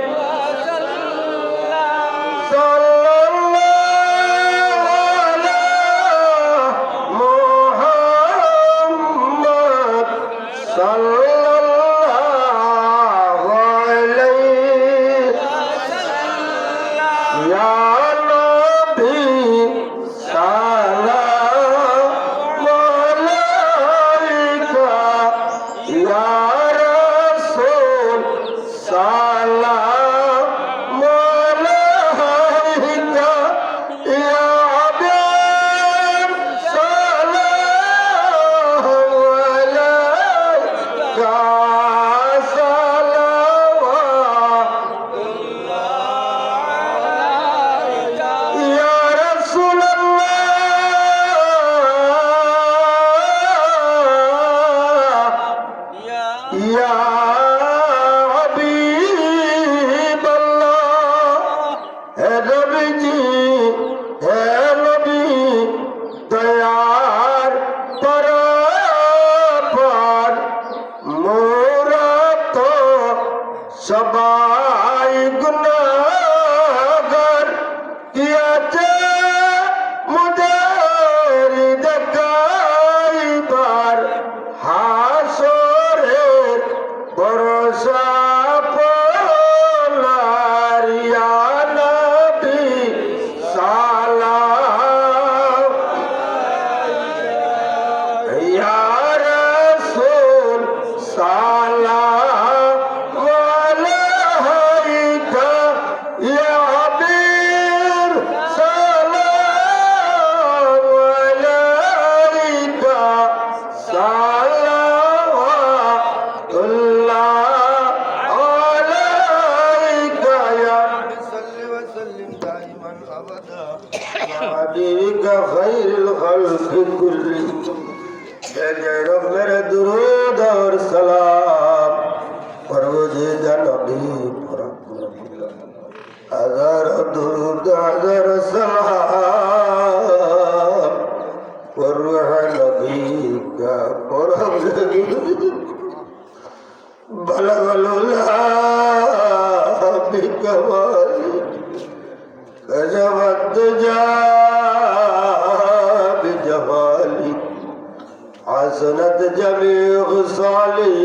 صلى الله على محمد صلى الله عليه يا نبي سلام عليك يا رسول سلام عليك يا حبيب سلام عليك সাপনার ইয়া নবী সালাম ইয়া রাসূল সালাম আলাইকা ইয়া হাবিব সালাম আলাইকা সালাওয়াতুল্লাহ আলাইকা ইয়া صل وسلم دائما ابدا হাবিবিকা খায়রুল খালকি কুল্লিহিম جب میرے درود اور سلام پروردگار نبی پر ہزار درود ہزار سلام روح نبی کا بلغ العلا بکمالی کشف الدجى بجمالی حسنت جميع خصاله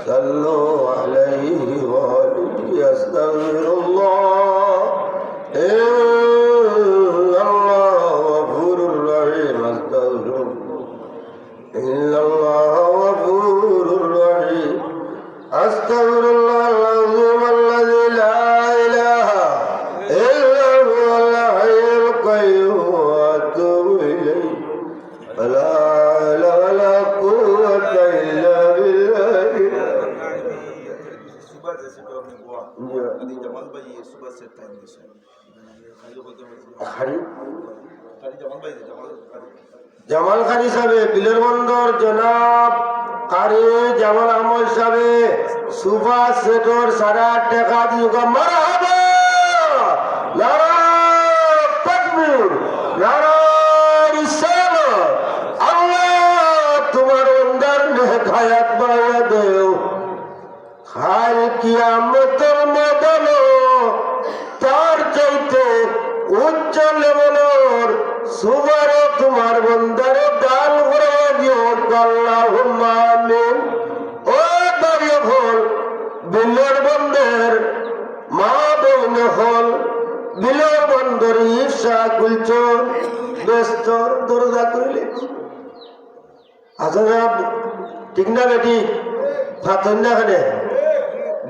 صلوا عليه وآله أستغفر الله إن الله غفور رحيم أستغفر إن الله غفور رحيم أستغفر الله العظيم الذي لا إله إلا هو الحي القيوم وأتوب إليه ولا حول ولا قوة إلا بالله सुबह जैसे तो अपने बुआ अभी जमाल भाई ये सुबह से टाइम दिस है खाली बोलते हैं खाली जमाल भाई जमाल জামাল খানি সাহেব বিলের বন্দর জনাব কারি জামাল আহমদ সাহেব সুপার সেটর 8.5 টাকা দিয়ে মারহাবা নারা তাকবীর নারা রিসালাত আল্লাহ তোমার বন্দার নেক হায়াত বাড়াইয়া দেও হাল কিয়ামতের ময়দানে তার চাইতে উচ্চ লেভেলের সুবর তোমার বন্দারে দান করে দিও আল্লাহুম্মা আমিন ও দাঁড়িয়ে হল বিলের বন্দর মা বোন হল বিলের বন্দর ঈশা গুলচন বেস্তর দরজা করিলে আচ্ছা ঠিক না বেটি ফাতন না খানে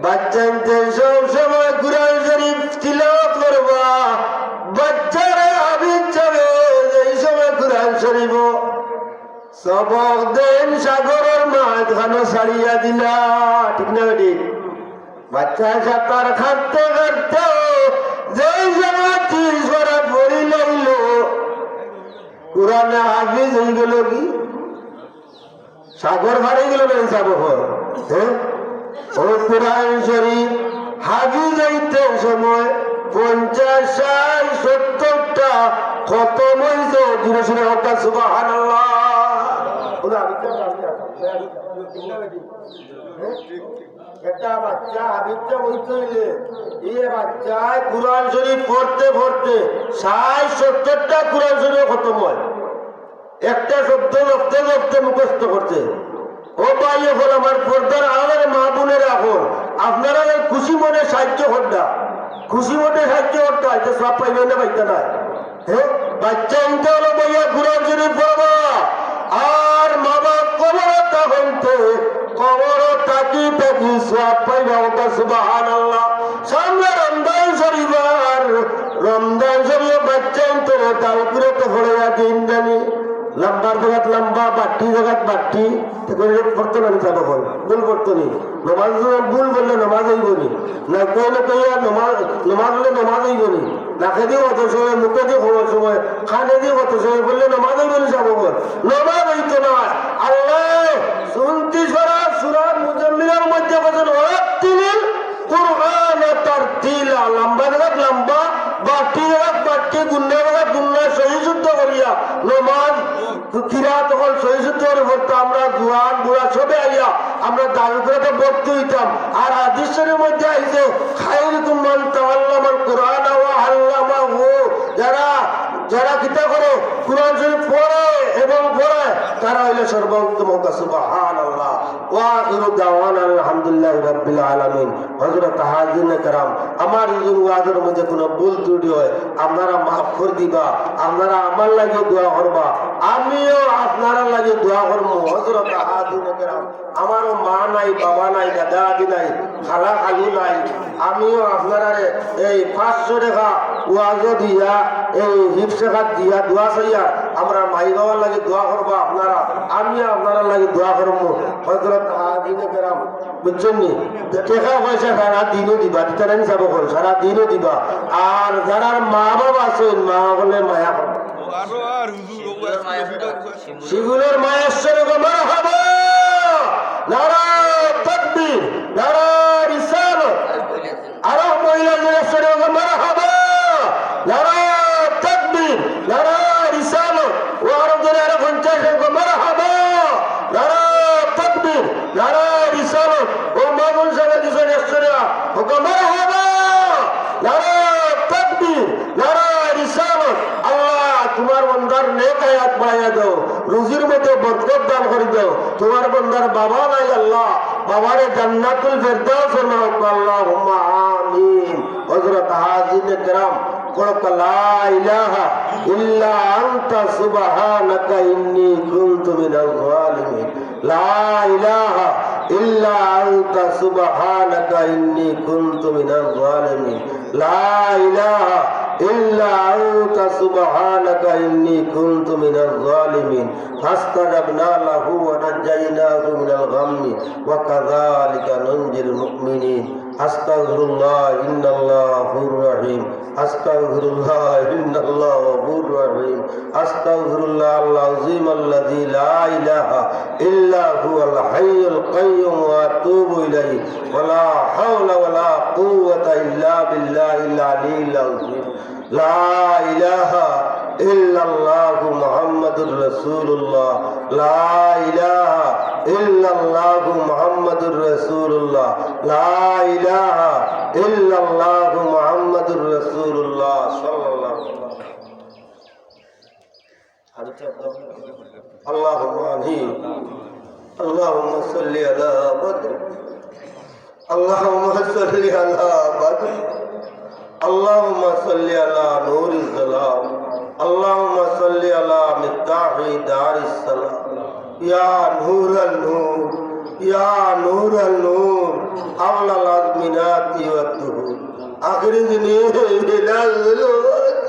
বাচ্চাদের সব সময় কুরআন শরীফ তিলাওয়াত করবা বাচ্চারা হাবিব যাবে এই সময় কুরআন শরীফ সবক দেন সাগরের মাঝখানে ছাড়িয়া দিলা ঠিক না বেটি বাচ্চা সাঁতার কাটতে কাটতে যেই সময় 30 বার পড়ি লইল কুরআনে হাফিজ হয়ে গেল কি সাগর ভারে গেল না হিসাব হ্যাঁ ও কুরআন শরীফ হাফিজ হইতে সময় 50-60-70টা খতম হইছে জুড়ে শুনে হত্যা সুবহানাল্লাহ একটা বাচ্চা হাবিবটা বলতে হইলে এই বাচ্চায় কুরআন শরীফ পড়তে পড়তে 60-70টা কুরআন শরীফ খতম হয় একটা শব্দ লফতে লফতে মুখস্থ করতে ও ভাই এখন আমার পর্দার আলের মা বোনেরা এখন আপনারা খুশি মনে সাহায্য করটা খুশি মনে সাহায্য করতে এটা সব পাইবে না পাইতে না হ্যাঁ বাচ্চা ইনতে হলো ভাইয়া কুরআন শরীফ পড়বা আর মা বাপ কবর তাহলে কবর তাকি তাকি সব পাইবা ওটা সুবহানাল্লাহ সামনে রমজান শরীফ আর রমজান শরীফ বাচ্চা ইনতে তাও করে তো পড়ে দিন জানি লম্বার জায়গাত লম্বা বাট্টি জায়গাত বাট্টি পড়তো না নিতে বল ভুল করতো নি নমাজ ভুল বললে নমাজ হইবনি না কইলে কইয়া নমাজ হলে নমাজ হইবনি নাকে দিয়ে কত সময় মুখে দিয়ে হওয়ার সময় খানে দিয়ে কত সময় বললে নমাজ হইবনি যাব বল নমাজ হইতো না আল্লাহ 29 পারা সূরা মুজাম্মিলের মধ্যে বলেন ওয়াতিল কুরআন তারতিলা লম্বা জায়গাত লম্বা বাট্টি জায়গাত বাট্টি গুন্না জায়গাত গুন্না সহি শুদ্ধ করিয়া নমাজ কিরাত হল সহি শুদ্ধ করে পড়তো আমরা জোয়ান বুড়া সবে আইয়া আমরা দাবি করে ভর্তি হইতাম আর হাদিসের মধ্যে আইছে খায়রুকুম মান তাআল্লামাল কুরআন ওয়া আল্লামাহু যারা যারা কিতা করে কুরআন শরীফ পড়ে এবং পড়ায় তারা হইলে সর্বোত্তম। সুবহানাল্লাহ ওয়া আখিরু দাওয়ানা আলহামদুলিল্লাহি রাব্বিল আলামিন। হযরত হাজিরিন کرام, আমার হুজুর ওয়াজের মধ্যে কোনো ভুল ত্রুটি হয় আপনারা মাফ করে দিবা, আপনারা আমার লাগে দোয়া করবা, আমিও আপনারা লাগে দোয়া করবো। হযরত হাজিরিন کرام, আমারও মা নাই, বাবা নাই, দাদা দাদি নাই, খালা খালু নাই, আমিও আপনারা এই 500 টাকা ওয়াজ দিয়া, এই হিপসেখাত দিয়া দোয়া চাইয়া আমরা মাই বাবার লাগে দোয়া করবো আপনারা, আমি আপনারা লাগে দোয়া করবো। হযরত হাজিরিন کرام, বুঝছেন নি? টাকা পয়সা সারা দিনও দিবা, দিতে হিসাব করো, সারা দিনও দিবা। আর যারা মা বাবা আছেন, মা বলে মায়া করো। শিগুলের মায়ের সঙ্গে মারহাবা, নারায়ে তাকবীর, নারায়ে রিসালাত। আরো মহিলাদের সঙ্গে মারহাবা, নারায়ে তাকবীর, নারায়ে রিসালাত। ও আরো ধরে আরো 50 সঙ্গে মারহাবা, নারায়ে তাকবীর, নারায়ে রিসালাত। ও মামুন সাহেব দিছেন একশরিয়া, ওকে মারহাবা, নারায়ে তাকবীর, নারায়ে রিসালাত। আল্লাহ তোমার বান্দার নেক হায়াত বাড়াইয়া দাও, রুজির মধ্যে বরকত দান করে দাও। তোমার বান্দার বাবা নাই, আল্লাহ বাবারে জান্নাতুল ফেরদাউস নাও, আল্লাহুম্মা আমিন। হযরত হাজিরিন کرام, قلت لا إله إلا أنت سبحانك إني كنت من الظالمين. لا إله إلا أنت سبحانك إني كنت من الظالمين. لا إله إلا أنت سبحانك إني كنت من الظالمين. فاستجبنا له ونجيناه من الغم وكذلك ننجي المؤمنين. أستغفر الله إن الله غفور رحيم. أستغفر الله إن الله غفور رحيم. أستغفر الله العظيم الذي لا إله إلا هو الحي القيوم وأتوب إليه. ولا حول ولا قوة إلا بالله العلي العظيم. لا إله إلا الله محمد رسول الله. لا إله إلا الله محمد رسول الله. لا إله إلا الله محمد رسول الله صلى الله عليه وسلم. اللهم آمين. اللهم صل على بدر. اللهم صل على بدر. اللهم صل على نور الظلام. اللهم صل على مفتاح دار السلام. يا نور النور، يا نور النور، أولى الأزمنات والدهور. أخرجني من الظلمات،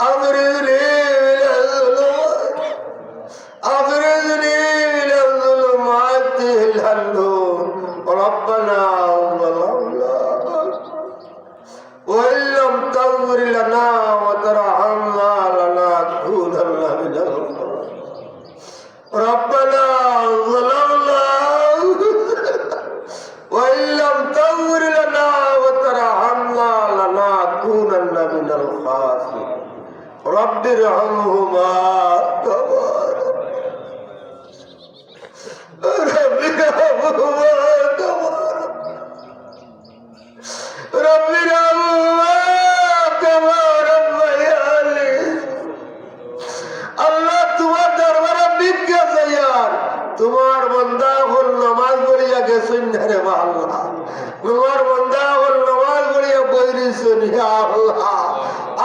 أخرجني من الظلمات، أخرجني من الظلمات إلى النور. ربنا ظلمنا وإن لم تغفر لنا وترحمنا لنكونن من الخاسرين. ربنا ظلمنا وإن لم تغفر لنا وترحمنا لنكونن من الخاسرين. رب ارحمهما كما رب ارحمهما كما رب ارحمهما كما ربياني. আল্লাহ তোমার দরবারে ভিক্ষা চাইয়ার, তোমার বান্দা হল নামাজ পড়িয়া গেছেন রে আল্লাহ, তোমার বান্দা হল নামাজ পড়িয়া বইরিছেন আল্লাহ।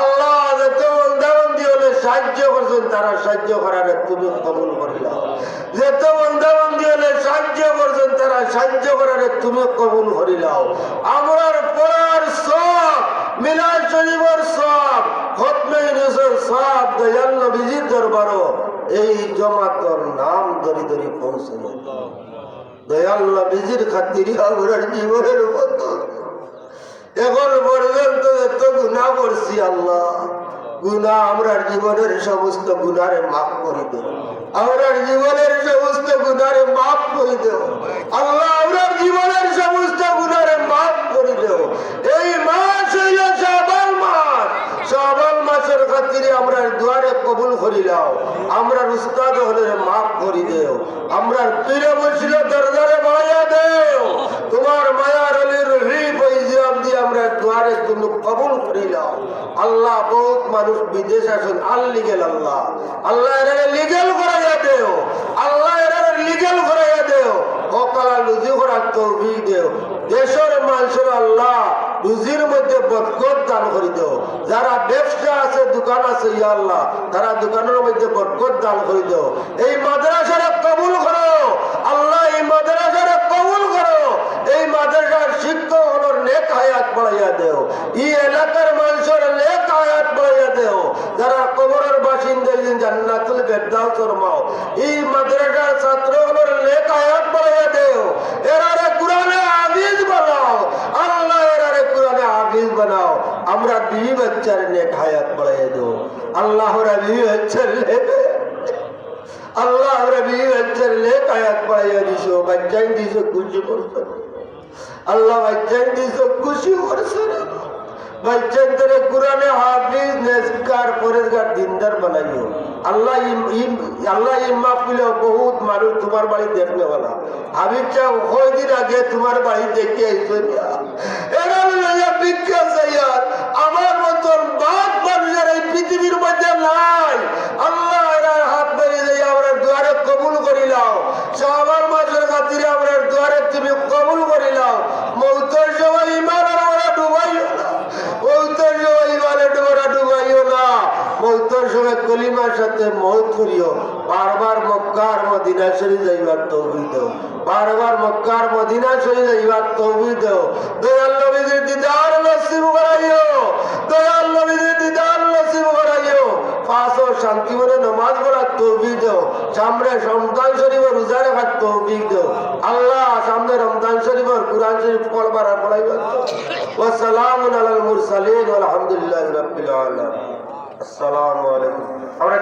আল্লাহ যত বান্দা বান্দি হলে সাহায্য করছেন, তারা সাহায্য করার তুমি কবুল করিলাও। যত বান্দা বান্দি হলে সাহায্য করছেন, তারা সাহায্য করার তুমি কবুল করিলাও। আমরার পড়ার সব, মিলাদ শরীফের সব, খতমে ইউনূসের সব দয়াল নবীজির দরবারও এই জমাতর নাম ধরি ধরি পৌঁছে দয়াল নবীজির খাতিরে আমরার জীবনের মতো এখন পর্যন্ত এত গুনাহ করছি আল্লাহ, গুনাহ আমরার জীবনের সমস্ত গুনারে মাফ করে দেও। আমরার জীবনের সমস্ত গুনারে মাফ করে দেও আল্লাহ, আমরার জীবনের সমস্ত গুনারে মাফ করে দেও। এই মাস হইল শাবান মাস, শাবান মাসের খাতিরে আমরার দুয়ারে কবুল করিলাও। আমরার উস্তাদ হলে মাফ করে দেও, আমরার পীরে বসিল দরজারে বাড়াইয়া দেও। তোমার মায়ার আলীর রি ফয়জিয়াম দিয়ে আমরা দুয়ারে তুমি কবুল করিলাও। আল্লাহ বহুত মানুষ বিদেশ আসেন আনলিগেল আল্লাহ আল্লাহ এরা লিগেল করাইয়া দেও আল্লাহ এরা লিগেল করাইয়া দেও অকালা লুজি করার তৌফিক দেও দেশের মানুষের আল্লাহ রুজির মধ্যে বরকত দান করে দেও যারা ব্যবসা আছে দোকান আছে ইয়া আল্লাহ তারা দোকানের মধ্যে বরকত দান করে দেও এই মাদ্রাসারে কবুল করো আল্লাহ এই মাদ্রাসারে কবুল করো এই মাদ্রাসার শিক্ষক হলোর নেক হায়াত বাড়াইয়া দেও এই এলাকার মানুষের নেক হায়াত বাড়াইয়া দেও যারা কবরের বাসিন্দা জান্নাতুল ফেরদাউস ফরমাও এই মাদ্রাসার ছাত্র হলোর নেক হায়াত বাড়াইয়া দেও এরারে কুরআনে হাফেজ বানাও আল্লাহ এরারে কুরআনে হাফেজ বানাও আমরা বিবি বাচ্চার নেক হায়াত বাড়াইয়া দেও আল্লাহ রাবি বাচ্চার আল্লাহ রবি বাচ্চার নেক হায়াত বাড়াইয়া দিছো বাচ্চাই দিছো খুশি করছো আল্লাহ বাচ্চাই দিছো খুশি করছো বাচ্চার ধরে কোরআনে হাফিজ নেসকার পরেজগার দিনদার বানাইও আল্লাহ আল্লাহ ইম্মা পিলে বহুত মানুষ তোমার বাড়ি দেখনে वाला হাবিব চাও কয়দিন আগে তোমার বাড়ি দেখে আইছো এরা লইয়া ভিক্ষা চাইয়ার আমার মতন বাদ মানুষের এই পৃথিবীর মধ্যে নাই আল্লাহ এরা হাত বাড়িয়ে যাই আমরা দুয়ারে কবুল করিলাম শাবান মাসের খাতিরে আমরা দুয়ারে তুমি কবুল করিলাম মৌতের সময় ইমান আর ওরা ডুবাইও না মৌতের সময় ইমানে ডুবরা ডুবাইও না মৌতের সময় কলিমার সাথে মৌত করিও বারবার মক্কার মদিনা শরীফ যাইবার তৌফিক দাও বারবার মক্কার মদিনা শরীফ যাইবার তৌফিক দাও দয়াল নবীর দিদার নসিব করাইও দয়াল নবীর দিদার নসিব করাইও পাঁচ ও শান্তি মনে নামাজ পড়ার তৌফিক দাও সামনে রমজান শরীফের রোজা রাখার তৌফিক দাও আল্লাহ সামনে রমজান শরীফের কুরআন শরীফ পড়বার আর পড়াইবার ওয়া সালামুন আলাল মুরসালিন ওয়া আলহামদুলিল্লাহি রাব্বিল আলামিন আসসালামু আলাইকুম আমরা